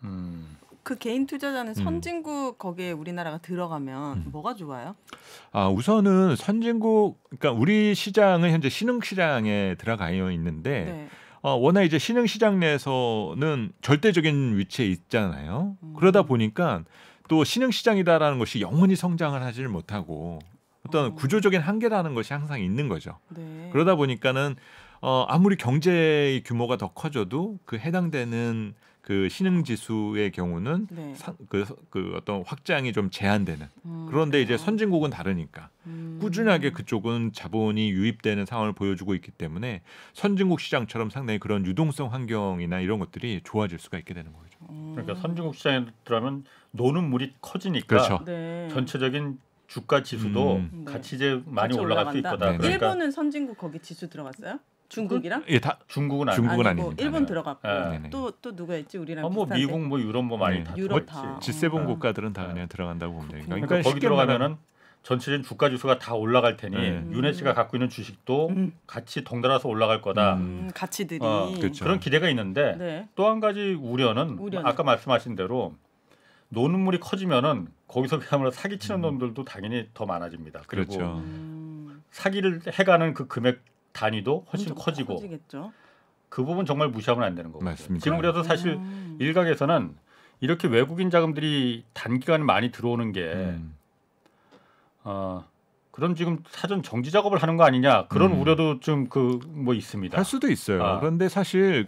그 개인 투자자는 선진국 거기에 우리나라가 들어가면 뭐가 좋아요? 우선은 선진국 그러니까 우리 시장은 현재 신흥 시장에 들어가 있는데. 워낙 이제 신흥 시장 내에서는 절대적인 위치에 있잖아요. 그러다 보니까 또 신흥 시장이다라는 것이 영원히 성장을 하지를 못하고 어떤 구조적인 한계라는 것이 항상 있는 거죠. 그러다 보니까는 아무리 경제의 규모가 더 커져도 그 해당되는 그 신흥 지수의 경우는 그 어떤 확장이 좀 제한되는. 그런데 이제 선진국은 다르니까 꾸준하게 그쪽은 자본이 유입되는 상황을 보여주고 있기 때문에 선진국 시장처럼 상당히 그런 유동성 환경이나 이런 것들이 좋아질 수가 있게 되는 거죠. 그러니까 선진국 시장에 들어가면 노는 물이 커지니까 그렇죠. 전체적인 주가 지수도 같이 이제 많이 올라갈 수 있거든. 그러니까 일본은 선진국 거기 지수 들어갔어요? 중국이랑? 예, 다 중국은 아닙니다. 일본 들어갔고 또 누가 있지 우리랑 뭐 비슷한데? 미국 뭐 유럽 뭐 많이 다 유럽 들어갔지. G7 국가들은 다 그냥 들어간다고 보면 되니까. 그러니까 거기 들어가면은 전체적인 주가 지수가 다 올라갈 테니 윤혜 씨가 갖고 있는 주식도 같이 덩달아서 올라갈 거다. 가치들이 그렇죠. 그런 기대가 있는데 또 한 가지 우려는 아까 말씀하신 대로 노는 물이 커지면은 거기서 그야말로 사기치는 놈들도 당연히 더 많아집니다. 그리고 그렇죠. 사기를 해가는 그 금액 단위도 훨씬 커지고 커지겠죠. 그 부분 정말 무시하면 안 되는 거고. 맞습니다. 지금 그래서 사실 일각에서는 이렇게 외국인 자금들이 단기간 많이 들어오는 게 그럼 지금 사전 정지 작업을 하는 거 아니냐 그런 우려도 좀 그 뭐 있습니다. 할 수도 있어요. 그런데 사실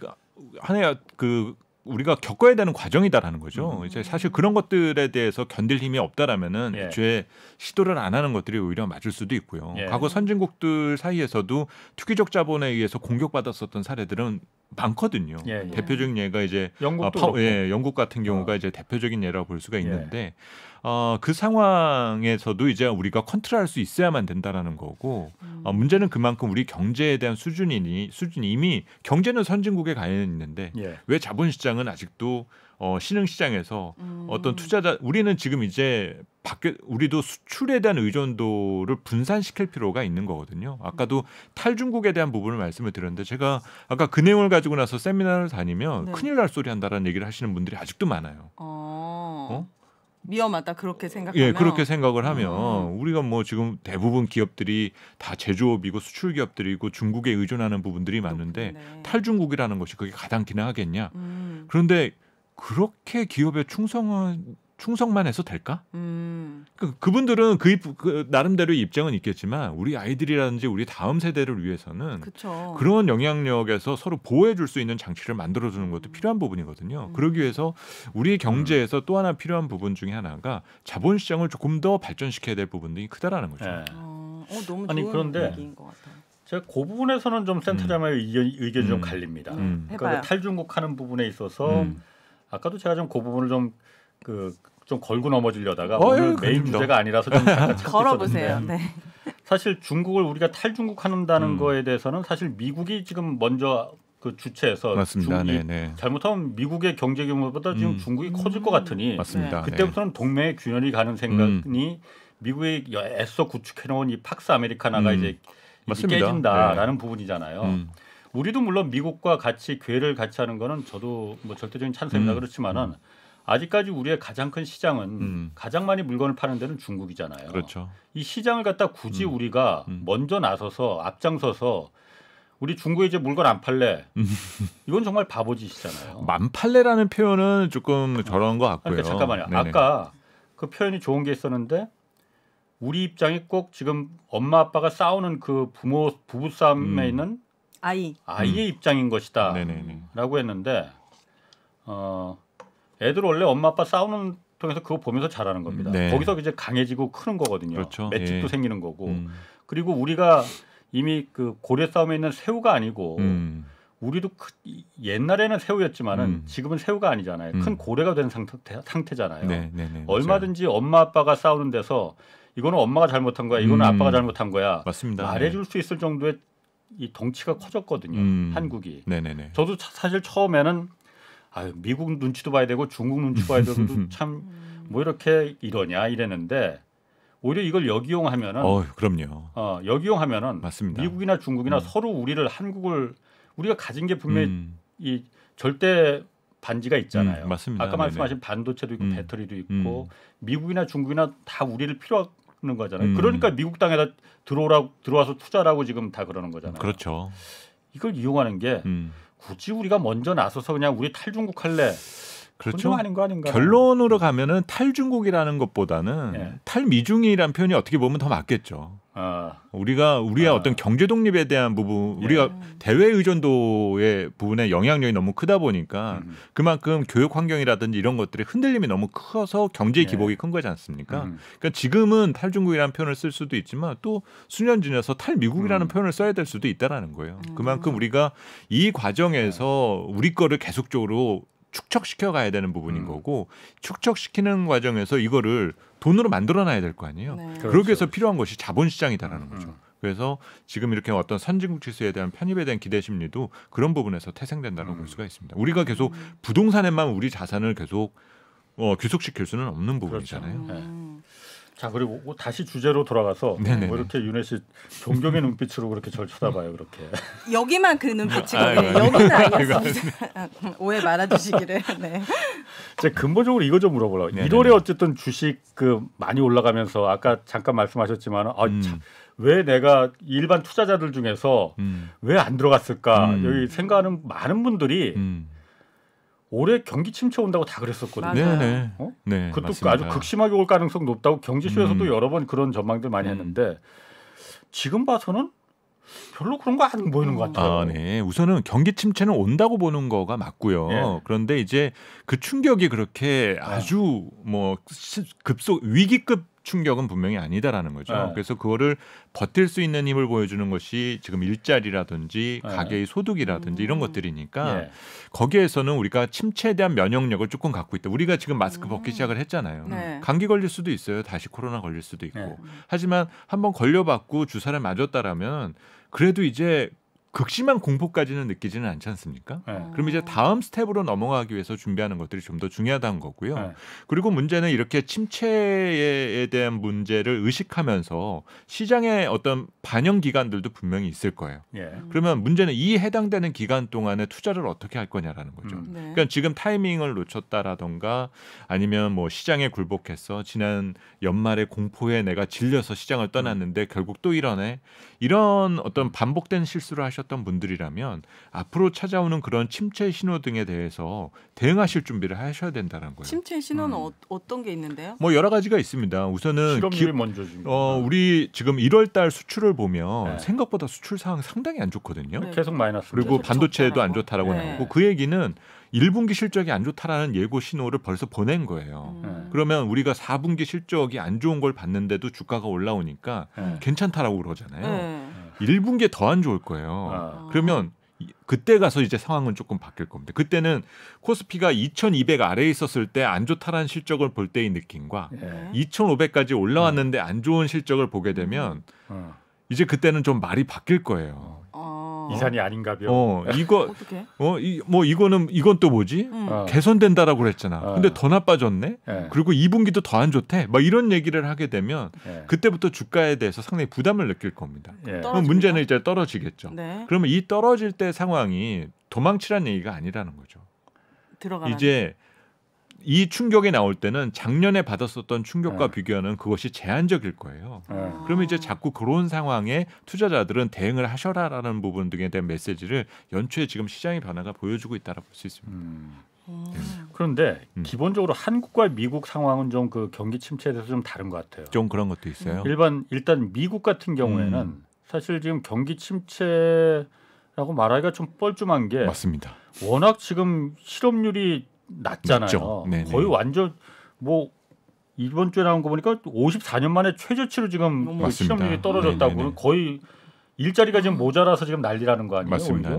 하나의 그 우리가 겪어야 되는 과정이다라는 거죠. 이제 사실 그런 것들에 대해서 견딜 힘이 없다라면은 애초에 시도를 안 하는 것들이 오히려 맞을 수도 있고요. 과거 선진국들 사이에서도 투기적 자본에 의해서 공격받았었던 사례들은 많거든요. 대표적인 예가 이제 영국 같은 경우가 이제 대표적인 예라고 볼 수가 있는데 그 상황에서도 이제 우리가 컨트롤할 수 있어야만 된다라는 거고 문제는 그만큼 우리 경제에 대한 수준이 이미 경제는 선진국에 가 있는데 왜 자본시장은 아직도 신흥 시장에서 어떤 투자자 우리는 지금 이제 우리도 수출에 대한 의존도를 분산시킬 필요가 있는 거거든요. 아까도 탈중국에 대한 부분을 말씀을 드렸는데 제가 아까 그 내용을 가지고 나서 세미나를 다니면 큰일 날 소리 한다라는 얘기를 하시는 분들이 아직도 많아요. 위험하다 그렇게 생각하면 예, 그렇게 생각을 하면 우리가 뭐 지금 대부분 기업들이 다 제조업이고 수출 기업들이고 중국에 의존하는 부분들이 많은데 탈중국이라는 것이 그게 가장 기능하겠냐? 그런데 그렇게 기업에 충성만 해서 될까? 그분들은 그 나름대로 입장은 있겠지만 우리 아이들이라든지 우리 다음 세대를 위해서는 그런 영향력에서 서로 보호해줄 수 있는 장치를 만들어주는 것도 필요한 부분이거든요. 그러기 위해서 우리 경제에서 또 하나 필요한 부분 중에 하나가 자본시장을 조금 더 발전시켜야 될 부분들이 크다라는 거죠. 너무 아니 좋은 그런데 얘기인 것 같아요. 제가 그 부분에서는 좀 센터장의 의견이 좀 갈립니다. 그러니까 탈중국하는 부분에 있어서 아까도 제가 좀 그 부분을 좀 걸고 넘어지려다가 오늘 메인 주제가 아니라서 좀 잠깐 걸어보세요. 사실 중국을 우리가 탈중국한다는 거에 대해서는 사실 미국이 지금 먼저 그 주체에서 맞습니다. 네네. 잘못하면 미국의 경제 규모보다 지금 중국이 커질 것 같으니 맞습니다. 그때부터는 동맹의 균열이 가는 생각이 미국이 애써 구축해놓은 이 팍스 아메리카나가 이제 깨진다라는 부분이잖아요. 우리도 물론 미국과 같이 궤를 같이 하는 거는 저도 뭐 절대적인 찬성입니다. 그렇지만은 아직까지 우리의 가장 큰 시장은 가장 많이 물건을 파는 데는 중국이잖아요. 그렇죠. 이 시장을 갖다 굳이 우리가 먼저 나서서 앞장서서 우리 중국에 이제 물건 안 팔래. 이건 정말 바보짓이잖아요. 안 팔래라는 표현은 조금 저런 것 같고요. 그러니까 잠깐만요. 네네. 아까 그 표현이 좋은 게 있었는데 우리 입장이 꼭 지금 엄마 아빠가 싸우는 그 부부 싸움에 있는 아이의 입장인 것이다. 네네네. 라고 했는데 애들 원래 엄마 아빠 싸우는 통해서 그거 보면서 자라는 겁니다. 네. 거기서 이제 강해지고 크는 거거든요. 그렇죠. 맷집도 예. 생기는 거고. 그리고 우리가 이미 그 고래 싸움에 있는 새우가 아니고 우리도 옛날에는 새우였지만은 지금은 새우가 아니잖아요. 큰 고래가 된 상태잖아요. 네네네. 얼마든지 엄마 아빠가 싸우는 데서 이거는 엄마가 잘못한 거야. 이거는 아빠가 잘못한 거야. 맞습니다. 말해줄 수 있을 정도의 이 덩치가 커졌거든요. 한국이. 네네네. 저도 사실 처음에는 미국 눈치도 봐야 되고 중국 눈치 봐야 되고 참 뭐 이렇게 이러냐 이랬는데 오히려 이걸 역이용하면은 그럼요. 역이용하면은 맞습니다. 미국이나 중국이나 서로 한국을 우리가 가진 게 분명히 이 절대 반지가 있잖아요. 맞습니다. 아까 말씀하신 반도체도 있고 배터리도 있고 미국이나 중국이나 다 우리를 필요하는 거잖아요. 그러니까 미국 땅에다 들어와서 투자라고 지금 다 그러는 거잖아요. 그렇죠. 이걸 이용하는 게 굳이 우리가 먼저 나서서 그냥 우리 탈중국 할래. 그렇죠. 아닌 거 아닌가. 결론으로 가면은 탈중국이라는 것보다는 탈미중이라는 표현이 어떻게 보면 더 맞겠죠. 우리의 어떤 경제 독립에 대한 부분, 우리가 대외 의존도의 부분에 영향력이 너무 크다 보니까 그만큼 교육 환경이라든지 이런 것들이 흔들림이 너무 커서 경제의 기복이 큰 거지 않습니까? 그러니까 지금은 탈중국이라는 표현을 쓸 수도 있지만 또 수년 지나서 탈미국이라는 표현을 써야 될 수도 있다라는 거예요. 그만큼 우리가 이 과정에서 우리 거를 계속적으로 축적시켜 가야 되는 부분인 거고 축적시키는 과정에서 이거를 돈으로 만들어놔야 될 거 아니에요. 그러기 위해서 필요한 것이 자본시장이다라는 거죠. 그래서 지금 이렇게 어떤 선진국 지수에 대한 편입에 대한 기대 심리도 그런 부분에서 태생된다고 볼 수가 있습니다. 우리가 계속 부동산에만 우리 자산을 계속 귀속시킬 수는 없는 부분이잖아요. 그렇죠. 자, 그리고 다시 주제로 돌아가서 뭐 이렇게 윤혜 씨 존경의 눈빛으로 그렇게 절 쳐다봐요. 그렇게. 여기만 그 눈빛이거든요. 여기는 아니었습니다. 오해 말아주시기를. 네. 제가 근본적으로 이거 좀 물어보려고. 1월에 어쨌든 주식 많이 올라가면서 아까 잠깐 말씀하셨지만 왜 내가 일반 투자자들 중에서 왜 안 들어갔을까 여기 생각하는 많은 분들이 올해 경기 침체 온다고 다 그랬었거든요. 네네. 그것도 맞습니다. 아주 극심하게 올 가능성 높다고 경제쇼에서도 여러 번 그런 전망들 많이 했는데 지금 봐서는 별로 그런 거 안 보이는 것 같아요. 네. 우선은 경기 침체는 온다고 보는 거가 맞고요. 그런데 이제 그 충격이 그렇게 아주 뭐 급속 위기급 충격은 분명히 아니다라는 거죠. 그래서 그거를 버틸 수 있는 힘을 보여주는 것이 지금 일자리라든지 가계의 소득이라든지 이런 것들이니까 거기에서는 우리가 침체에 대한 면역력을 조금 갖고 있다. 우리가 지금 마스크 벗기 시작을 했잖아요. 감기 걸릴 수도 있어요. 다시 코로나 걸릴 수도 있고. 하지만 한번 걸려봤고 주사를 맞았다라면 그래도 이제 극심한 공포까지는 느끼지는 않지 않습니까? 그럼 이제 다음 스텝으로 넘어가기 위해서 준비하는 것들이 좀 더 중요하다는 거고요. 그리고 문제는 이렇게 침체에 대한 문제를 의식하면서 시장의 어떤 반영 기관들도 분명히 있을 거예요. 그러면 문제는 이 해당되는 기간 동안에 투자를 어떻게 할 거냐라는 거죠. 그러니까 지금 타이밍을 놓쳤다라던가 아니면 뭐 시장에 굴복해서 지난 연말에 공포에 내가 질려서 시장을 떠났는데 결국 또 이런 어떤 반복된 실수를 하셨던 분들이라면 앞으로 찾아오는 그런 침체 신호 등에 대해서 대응하실 준비를 하셔야 된다는 거예요. 침체 신호는 어떤 게 있는데요? 뭐 여러 가지가 있습니다. 우선은 실업률이 먼저 지금. 우리 지금 1월 달 수출을 보면 생각보다 수출 상황 상당히 안 좋거든요. 계속 마이너스. 그리고 반도체도 안 좋다라고 나오고 그 얘기는 1분기 실적이 안 좋다라는 예고 신호를 벌써 보낸 거예요. 그러면 우리가 4분기 실적이 안 좋은 걸 봤는데도 주가가 올라오니까 괜찮다라고 그러잖아요. 1분기에 더 안 좋을 거예요. 그러면 그때 가서 이제 상황은 조금 바뀔 겁니다. 그때는 코스피가 2200 아래에 있었을 때 안 좋다라는 실적을 볼 때의 느낌과 2500까지 올라왔는데 안 좋은 실적을 보게 되면 이제 그때는 좀 말이 바뀔 거예요. 이산이 아닌가벼. 이거 어떻게? 이건 또 뭐지? 개선된다라고 그랬잖아. 근데 더 나빠졌네. 그리고 2분기도 더 안 좋대. 막 이런 얘기를 하게 되면 그때부터 주가에 대해서 상당히 부담을 느낄 겁니다. 그럼 문제는 이제 떨어지겠죠. 네. 그러면 이 떨어질 때 상황이 도망치라는 얘기가 아니라는 거죠. 이제 이 충격이 나올 때는 작년에 받았었던 충격과 비교하는 그것이 제한적일 거예요. 그러면 이제 자꾸 그런 상황에 투자자들은 대응을 하셔라라는 부분 등에 대한 메시지를 연초에 지금 시장의 변화가 보여주고 있다고 볼 수 있습니다. 그런데 기본적으로 한국과 미국 상황은 좀 그 경기 침체에 대해서 좀 다른 것 같아요. 좀 그런 것도 있어요. 일단 미국 같은 경우에는 사실 지금 경기 침체라고 말하기가 좀 뻘쭘한 게 맞습니다. 워낙 지금 실업률이 낮잖아요. 거의 완전 뭐 이번 주에 나온 거 보니까 54년 만에 최저치로 지금 실업률이 떨어졌다고. 거의 일자리가 지금 모자라서 지금 난리라는 거 아니에요? 맞습니다.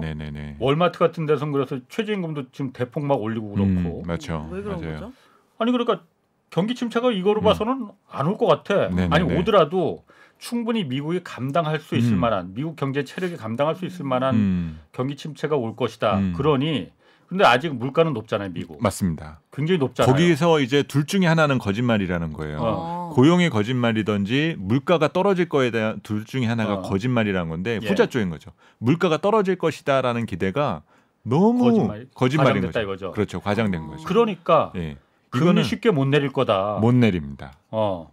월마트 같은 데서는 그래서 최저임금도 지금 대폭 막 올리고 그렇고. 맞죠. 왜 그런 거죠? 아니 그러니까 경기 침체가 이거로 봐서는 안 올 것 같아. 아니 오더라도 충분히 미국이 감당할 수 있을 만한, 미국 경제 체력이 감당할 수 있을 만한 경기 침체가 올 것이다. 그러니 근데 아직 물가는 높잖아요, 미국. 맞습니다. 굉장히 높잖아요. 거기서 이제 둘 중에 하나는 거짓말이라는 거예요. 고용의 거짓말이든지 물가가 떨어질 거에 대한 둘 중에 하나가 거짓말이라는 건데 후자 쪽인 거죠. 물가가 떨어질 것이다라는 기대가 너무 거짓말인 거죠. 이거죠. 그렇죠. 과장된 거죠. 그러니까 금리 쉽게 못 내릴 거다. 못 내립니다.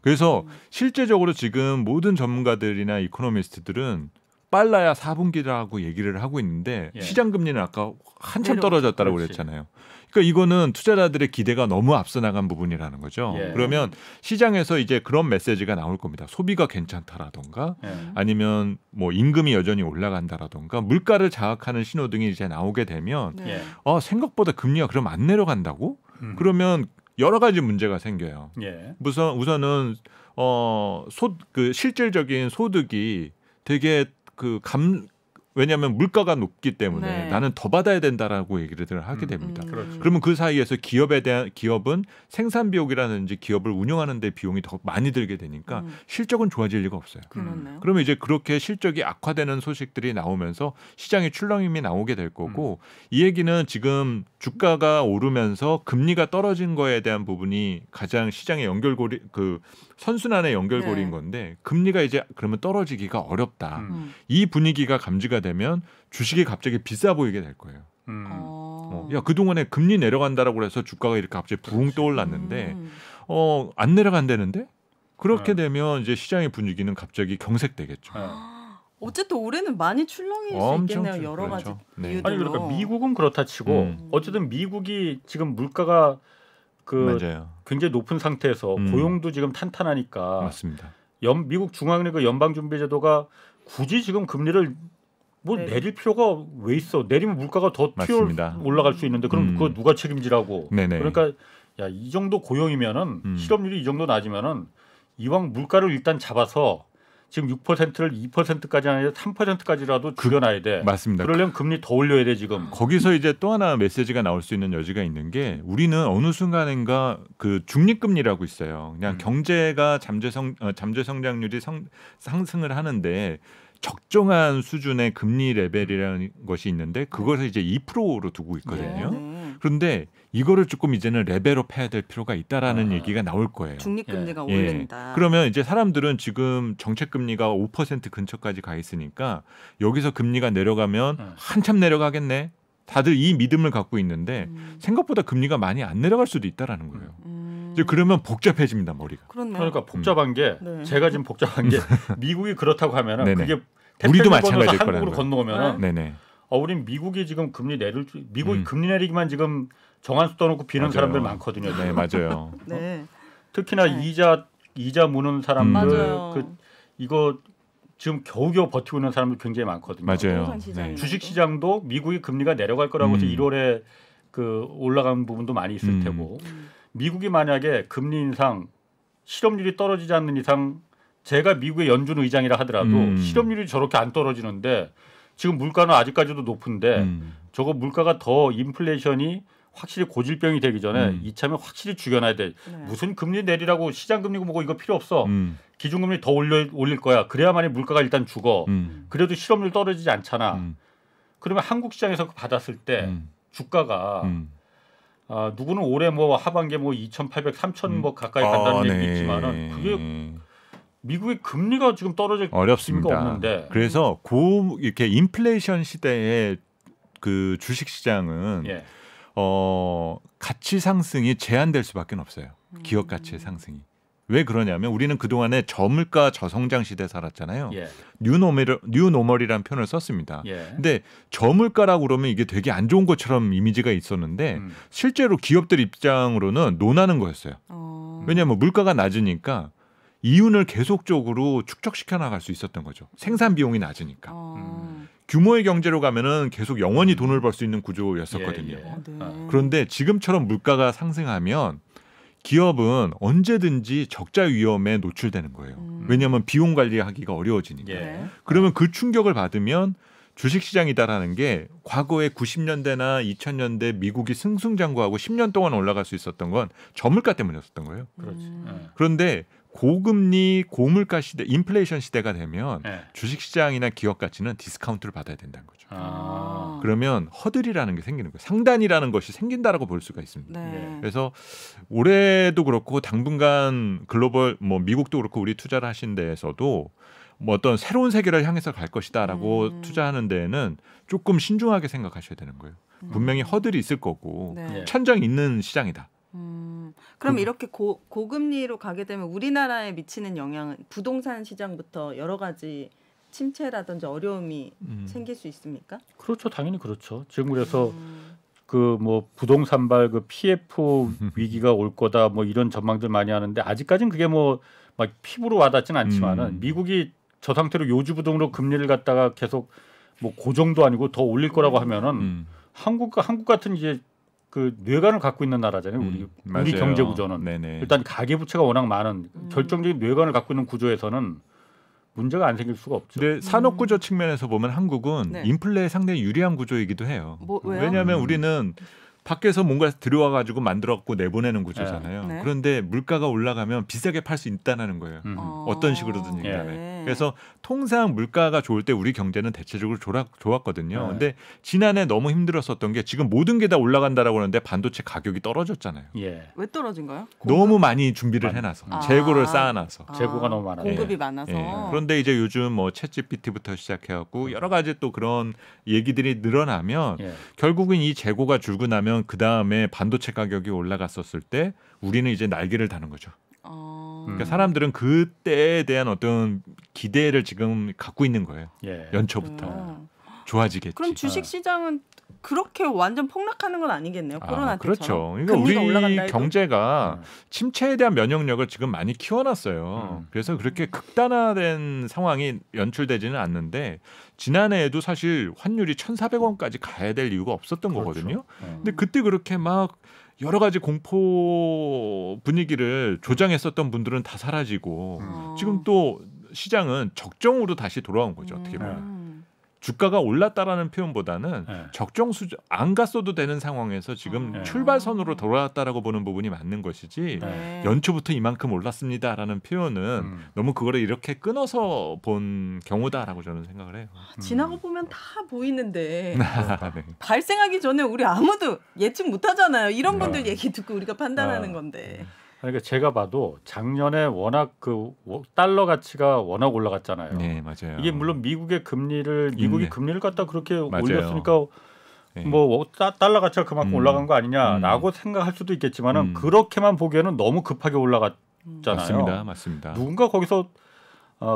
그래서 실제적으로 지금 모든 전문가들이나 이코노미스트들은 빨라야 4분기라고 얘기를 하고 있는데 시장 금리는 아까 한참 떨어졌다고 그랬잖아요. 그러니까 이거는 투자자들의 기대가 너무 앞서 나간 부분이라는 거죠. 그러면 시장에서 이제 그런 메시지가 나올 겁니다. 소비가 괜찮다라던가 아니면 뭐 임금이 여전히 올라간다라던가 물가를 자극하는 신호등이 이제 나오게 되면 생각보다 금리가 그럼 안 내려간다고? 그러면 여러 가지 문제가 생겨요. 우선은 그 실질적인 소득이 되게 왜냐하면 물가가 높기 때문에 나는 더 받아야 된다라고 얘기를 하게 됩니다. 그러면 그 사이에서 기업은 생산 비용이라든지 기업을 운영하는 데 비용이 더 많이 들게 되니까 실적은 좋아질 리가 없어요. 그러면 이제 그렇게 실적이 악화되는 소식들이 나오면서 시장에 출렁임이 나오게 될 거고 이 얘기는 지금 주가가 오르면서 금리가 떨어진 거에 대한 부분이 가장 시장의 연결고리 선순환의 연결고리인 건데 금리가 이제 그러면 떨어지기가 어렵다. 이 분위기가 감지가 되면 주식이 갑자기 비싸 보이게 될 거예요. 야 그동안에 금리 내려간다라고 해서 주가가 이렇게 갑자기 부흥 떠올랐는데 안 내려간다는데? 그렇게 되면 이제 시장의 분위기는 갑자기 경색되겠죠. 어쨌든 올해는 많이 출렁일 수 있겠네요. 여러 가지 이유들로. 아니 그러니까 미국은 그렇다 치고 어쨌든 미국이 지금 물가가 맞아요. 굉장히 높은 상태에서 고용도 지금 탄탄하니까 맞습니다. 미국 중앙은행 연방준비제도가 굳이 지금 금리를 내릴 필요가 왜 있어? 내리면 물가가 더 올라갈 수 있는데 그럼 그거 누가 책임지라고? 그러니까 이 정도 고용이면은 실업률이 이 정도 낮으면은 이왕 물가를 일단 잡아서 지금 6%를 2%까지 아니라 3%까지라도 줄여놔야 돼. 맞습니다. 그러려면 금리 더 올려야 돼 지금. 거기서 이제 또 하나 메시지가 나올 수 있는 여지가 있는 게 우리는 어느 순간인가 그 중립금리라고 있어요. 그냥 경제가 잠재 성장률이 상승을 하는데 적정한 수준의 금리 레벨이라는 것이 있는데 그것을 이제 2%로 두고 있거든요. 그런데 이거를 조금 이제는 레벨업 해야 될 필요가 있다라는 얘기가 나올 거예요. 중립금리가 오른다. 그러면 이제 사람들은 지금 정책금리가 5% 근처까지 가 있으니까 여기서 금리가 내려가면 한참 내려가겠네. 다들 이 믿음을 갖고 있는데 생각보다 금리가 많이 안 내려갈 수도 있다라는 거예요. 이제 그러면 복잡해집니다 머리가. 그러니까 복잡한 게 제가 지금 복잡한 게 미국이 그렇다고 하면은 그게 우리도 마찬가지일 한국으로 건너오면은 우린 미국이 지금 금리 미국이 금리 내리기만 지금 정한수 떠놓고 비는 사람들 많거든요. 네 맞아요. 특히나 이자 무는 사람들 이거 지금 겨우겨우 버티고 있는 사람들 굉장히 많거든요. 맞아요. 주식 시장도 미국이 금리가 내려갈 거라고 해서 1월에 올라간 부분도 많이 있을 테고 미국이 만약에 금리 인상 실업률이 떨어지지 않는 이상 제가 미국의 연준 의장이라 하더라도 실업률이 저렇게 안 떨어지는데 지금 물가는 아직까지도 높은데 저거 물가가 더 인플레이션이 확실히 고질병이 되기 전에 이참에 확실히 죽여놔야 돼. 무슨 금리 내리라고 시장 금리고 뭐고 이거 필요 없어. 기준금리 더 올릴 거야. 그래야만이 물가가 일단 죽어. 그래도 실업률 떨어지지 않잖아. 그러면 한국 시장에서 받았을 때 주가가 누구는 올해 뭐 하반기에 뭐 2,800, 3,000 뭐 가까이 간다는 얘기 있지만은 그게 미국의 금리가 지금 떨어질 어렵습니다. 수가 없는데. 그래서 이렇게 인플레이션 시대에 그 주식 시장은 예. 가치 상승이 제한될 수밖에 없어요. 기업 가치의 상승이. 왜 그러냐면 우리는 그동안에 저물가 저성장 시대에 살았잖아요. 예. 뉴노멀이라는 표현을 썼습니다. 예. 근데 저물가라고 그러면 이게 되게 안 좋은 것처럼 이미지가 있었는데 실제로 기업들 입장으로는 논하는 거였어요. 왜냐하면 물가가 낮으니까 이윤을 계속적으로 축적시켜 나갈 수 있었던 거죠. 생산 비용이 낮으니까. 규모의 경제로 가면은 계속 영원히 돈을 벌 수 있는 구조였었거든요. 예, 예. 네. 그런데 지금처럼 물가가 상승하면 기업은 언제든지 적자 위험에 노출되는 거예요. 왜냐하면 비용 관리하기가 어려워지니까. 예. 그러면 그 충격을 받으면 주식시장이다라는 게 과거에 90년대나 2000년대 미국이 승승장구하고 10년 동안 올라갈 수 있었던 건 저물가 때문이었던 거예요. 그렇지. 그런데 고금리, 고물가 시대, 인플레이션 시대가 되면 예. 주식시장이나 기업 가치는 디스카운트를 받아야 된다는 거죠. 아. 그러면 허들이라는 게 생기는 거예요. 상단이라는 것이 생긴다라고 볼 수가 있습니다. 네. 그래서 올해도 그렇고 당분간 글로벌 뭐 미국도 그렇고 우리 투자를 하신 데에서도 뭐 어떤 새로운 세계를 향해서 갈 것이다라고 투자하는 데에는 조금 신중하게 생각하셔야 되는 거예요. 분명히 허들이 있을 거고 네. 천정이 있는 시장이다. 그럼 이렇게 고금리로 가게 되면 우리나라에 미치는 영향은 부동산 시장부터 여러 가지 침체라든지 어려움이 생길 수 있습니까? 그렇죠. 당연히 그렇죠. 지금 그래서 그 뭐 부동산발 그 PF 위기가 올 거다 뭐 이런 전망들 많이 하는데 아직까지는 그게 뭐 막 피부로 와닿지는 않지만은 미국이 저 상태로 요주부동으로 금리를 갖다가 계속 뭐 그 정도 아니고 더 올릴 거라고 하면은 한국 같은 이제 그 뇌관을 갖고 있는 나라잖아요. 우리 맞아요. 경제 구조는 네네. 일단 가계 부채가 워낙 많은 결정적인 뇌관을 갖고 있는 구조에서는 문제가 안 생길 수가 없죠. 근데 산업 구조 측면에서 보면 한국은 네. 인플레에 상당히 유리한 구조이기도 해요. 왜요? 왜냐하면 우리는 밖에서 뭔가 들여와 가지고 만들었고 내보내는 구조잖아요. 네. 그런데 물가가 올라가면 비싸게 팔 수 있다는 거예요. 어떤 식으로든 간에. 네. 그래서 통상 물가가 좋을 때 우리 경제는 대체적으로 좋았거든요. 네. 근데 지난해 너무 힘들었었던 게 지금 모든 게 다 올라간다라고 하는데 반도체 가격이 떨어졌잖아요. 예. 왜 떨어진가요? 너무 많이 준비를 해놔서 재고를 쌓아놔서. 재고가 너무 많아요. 공급이 예. 많아서. 예. 그런데 이제 요즘 뭐 챗GPT부터 시작해갖고 여러 가지 또 그런 얘기들이 늘어나면 예. 결국은 이 재고가 줄고 나면 그 다음에 반도체 가격이 올라갔었을 때 우리는 이제 날개를 다는 거죠. 그러니까 사람들은 그때에 대한 어떤 기대를 지금 갖고 있는 거예요. 예. 연초부터 좋아지겠지. 그럼 주식 시장은 그렇게 완전 폭락하는 건 아니겠네요. 코로나 때처럼. 그렇죠. 그러니까 금리가 우리 올라간다 해도? 경제가 침체에 대한 면역력을 지금 많이 키워놨어요. 그래서 그렇게 극단화된 상황이 연출되지는 않는데 지난해에도 사실 환율이 1,400원까지 가야 될 이유가 없었던 거거든요. 근데 그때 그렇게 막 여러 가지 공포 분위기를 조장했었던 분들은 다 사라지고 지금 또 시장은 적정으로 다시 돌아온 거죠. 어떻게 보면. 주가가 올랐다라는 표현보다는 적정 수준 안 갔어도 되는 상황에서 지금 출발선으로 돌아왔다라고 보는 부분이 맞는 것이지 연초부터 이만큼 올랐습니다라는 표현은 너무 그거를 이렇게 끊어서 본 경우다라고 저는 생각을 해요. 지나가 보면 다 보이는데 네. 발생하기 전에 우리 아무도 예측 못하잖아요. 이런 분들 얘기 듣고 우리가 판단하는 건데. 그러니까 제가 봐도 작년에 워낙 그 달러 가치가 워낙 올라갔잖아요. 네, 맞아요. 이게 물론 미국이 금리를 갖다 그렇게 맞아요. 올렸으니까 네. 뭐 달러 가치가 그만큼 올라간 거 아니냐라고 생각할 수도 있겠지만은 그렇게만 보기에는 너무 급하게 올라갔잖아요. 맞습니다. 누군가 거기서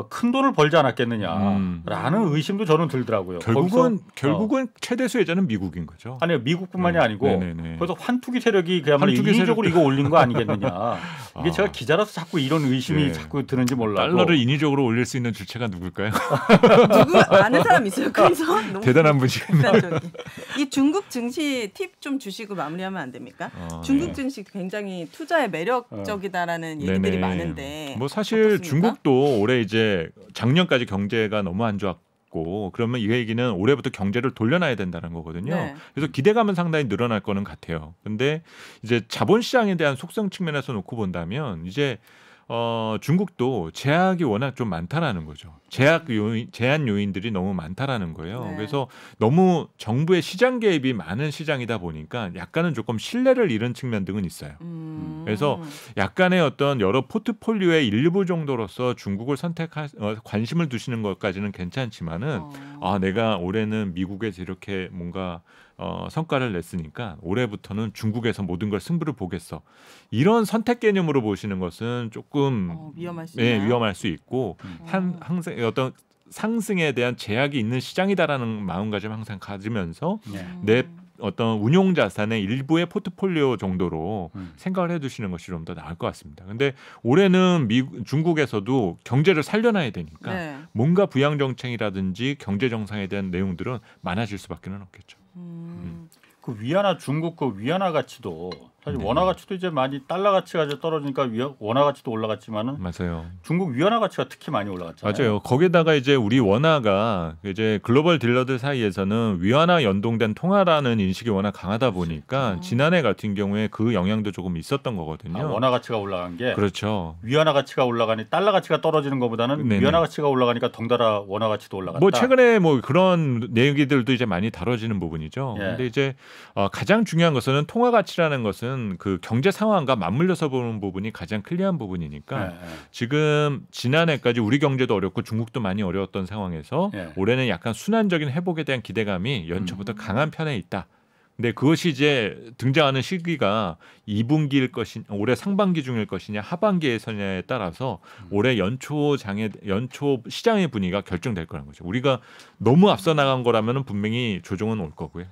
큰 돈을 벌지 않았겠느냐라는 의심도 저는 들더라고요. 결국은 최대 수혜자는 미국인 거죠. 아니요, 미국뿐만이 아니고 네네네. 그래서 환투기 세력이 그야말로 인위적으로 이거 올린 거 아니겠느냐. 이게 제가 기자라서 자꾸 이런 의심이 자꾸 드는지 몰라도 달러를 인위적으로 올릴 수 있는 주체가 누굴까요? 누구 아는 사람 있어요? 그래서 너무 대단한 분이시네요. 이 중국 증시 팁 좀 주시고 마무리하면 안 됩니까? 중국 증시 굉장히 투자에 매력적이다라는 얘기들이 많은데 뭐 사실 어떻습니까? 중국도 올해 이제 작년까지 경제가 너무 안 좋았고 그러면 이 얘기는 올해부터 경제를 돌려놔야 된다는 거거든요. 네. 그래서 기대감은 상당히 늘어날 거는 같아요. 근데 이제 자본시장에 대한 속성 측면에서 놓고 본다면 이제 중국도 제약이 워낙 좀 많다라는 거죠. 제한 요인들이 너무 많다라는 거예요. 네. 그래서 너무 정부의 시장 개입이 많은 시장이다 보니까 약간은 조금 신뢰를 잃은 측면 등은 있어요. 그래서 약간의 어떤 여러 포트폴리오의 일부 정도로서 중국을 관심을 두시는 것까지는 괜찮지만은 내가 올해는 미국에서 이렇게 뭔가 성과를 냈으니까 올해부터는 중국에서 모든 걸 승부를 보겠어. 이런 선택 개념으로 보시는 것은 조금 위험할 수 있고 항상 어떤 상승에 대한 제약이 있는 시장이다라는 마음가짐 항상 가지면서 내 어떤 운용 자산의 일부의 포트폴리오 정도로 생각을 해두시는 것이 좀 더 나을 것 같습니다. 근데 올해는 중국에서도 경제를 살려놔야 되니까 뭔가 부양 정책이라든지 경제 정상에 대한 내용들은 많아질 수밖에 없겠죠. 그 위안화 중국 그 위안화 가치도 사실 원화 가치도 이제 많이 달러 가치가 이제 떨어지니까 원화 가치도 올라갔지만은 맞아요. 중국 위안화 가치가 특히 많이 올라갔잖아요. 맞아요. 거기다가 이제 우리 원화가 이제 글로벌 딜러들 사이에서는 위안화 연동된 통화라는 인식이 워낙 강하다 보니까 지난해 같은 경우에 그 영향도 조금 있었던 거거든요. 원화 가치가 올라간 게 그렇죠. 위안화 가치가 올라가니 달러 가치가 떨어지는 것보다는 위안화 가치가 올라가니까 덩달아 원화 가치도 올라갔다. 뭐 최근에 뭐 그런 얘기들도 이제 많이 다뤄지는 부분이죠. 근데 이제 가장 중요한 것은 통화 가치라는 것은 그 경제 상황과 맞물려서 보는 부분이 가장 클리어한 부분이니까 지금 지난해까지 우리 경제도 어렵고 중국도 많이 어려웠던 상황에서 올해는 약간 순환적인 회복에 대한 기대감이 연초부터 강한 편에 있다. 근데 그것이 이제 등장하는 시기가 2분기일 것이냐, 올해 상반기 중일 것이냐, 하반기에서냐에 따라서 올해 연초 시장의 분위기가 결정될 거라는 거죠. 우리가 너무 앞서 나간 거라면 분명히 조정은 올 거고요.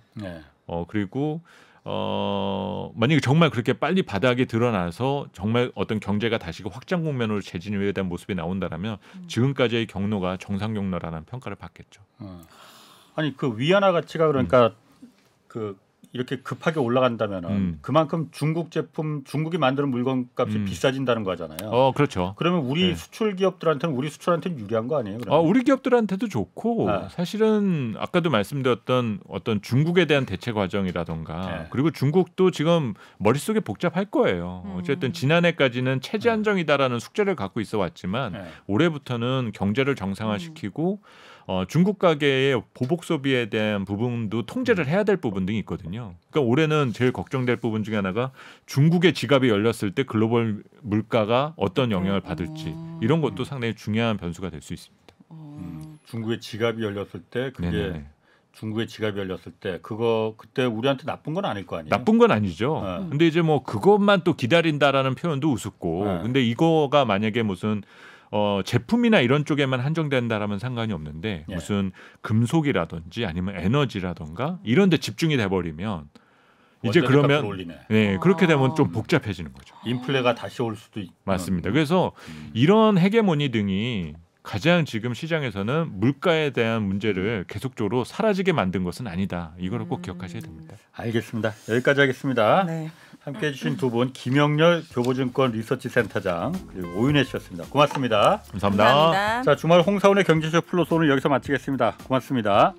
그리고 만약에 정말 그렇게 빨리 바닥이 드러나서 정말 어떤 경제가 다시 확장 국면으로 재진입에 대한 모습이 나온다라면 지금까지의 경로가 정상 경로라는 평가를 받겠죠. 아니 그 위안화 가치가 그러니까 그 이렇게 급하게 올라간다면은 그만큼 중국 제품, 중국이 만드는 물건값이 비싸진다는 거잖아요. 그렇죠. 그러면 우리 수출 기업들한테는 우리 수출한테는 유리한 거 아니에요? 우리 기업들한테도 좋고 사실은 아까도 말씀드렸던 어떤 중국에 대한 대체 과정이라던가 그리고 중국도 지금 머릿속에 복잡할 거예요. 어쨌든 지난해까지는 체제 안정이다라는 숙제를 갖고 있어 왔지만 올해부터는 경제를 정상화시키고 중국 가계의 보복 소비에 대한 부분도 통제를 해야 될 부분 등이 있거든요. 그러니까 올해는 제일 걱정될 부분 중에 하나가 중국의 지갑이 열렸을 때 글로벌 물가가 어떤 영향을 받을지 이런 것도 상당히 중요한 변수가 될 수 있습니다. 중국의 지갑이 열렸을 때 그게 중국의 지갑이 열렸을 때 그때 우리한테 나쁜 건 아닐 거 아니에요? 나쁜 건 아니죠. 근데 이제 뭐 그것만 또 기다린다라는 표현도 우습고 근데 이거가 만약에 무슨 제품이나 이런 쪽에만 한정된다라면 상관이 없는데 무슨 금속이라든지 아니면 에너지라든가 이런 데 집중이 돼버리면 이제 그러면 그렇게 되면 좀 복잡해지는 거죠. 인플레가 다시 올 수도 있고. 맞습니다. 그래서 이런 헤게모니 등이 가장 지금 시장에서는 물가에 대한 문제를 계속적으로 사라지게 만든 것은 아니다. 이걸 꼭 기억하셔야 됩니다. 알겠습니다. 여기까지 하겠습니다. 함께해 주신 두 분 김영렬 교보증권 리서치센터장 그리고 오윤혜 씨였습니다. 고맙습니다. 감사합니다. 자, 주말 홍사훈의 경제쇼 플러스 오늘 여기서 마치겠습니다. 고맙습니다.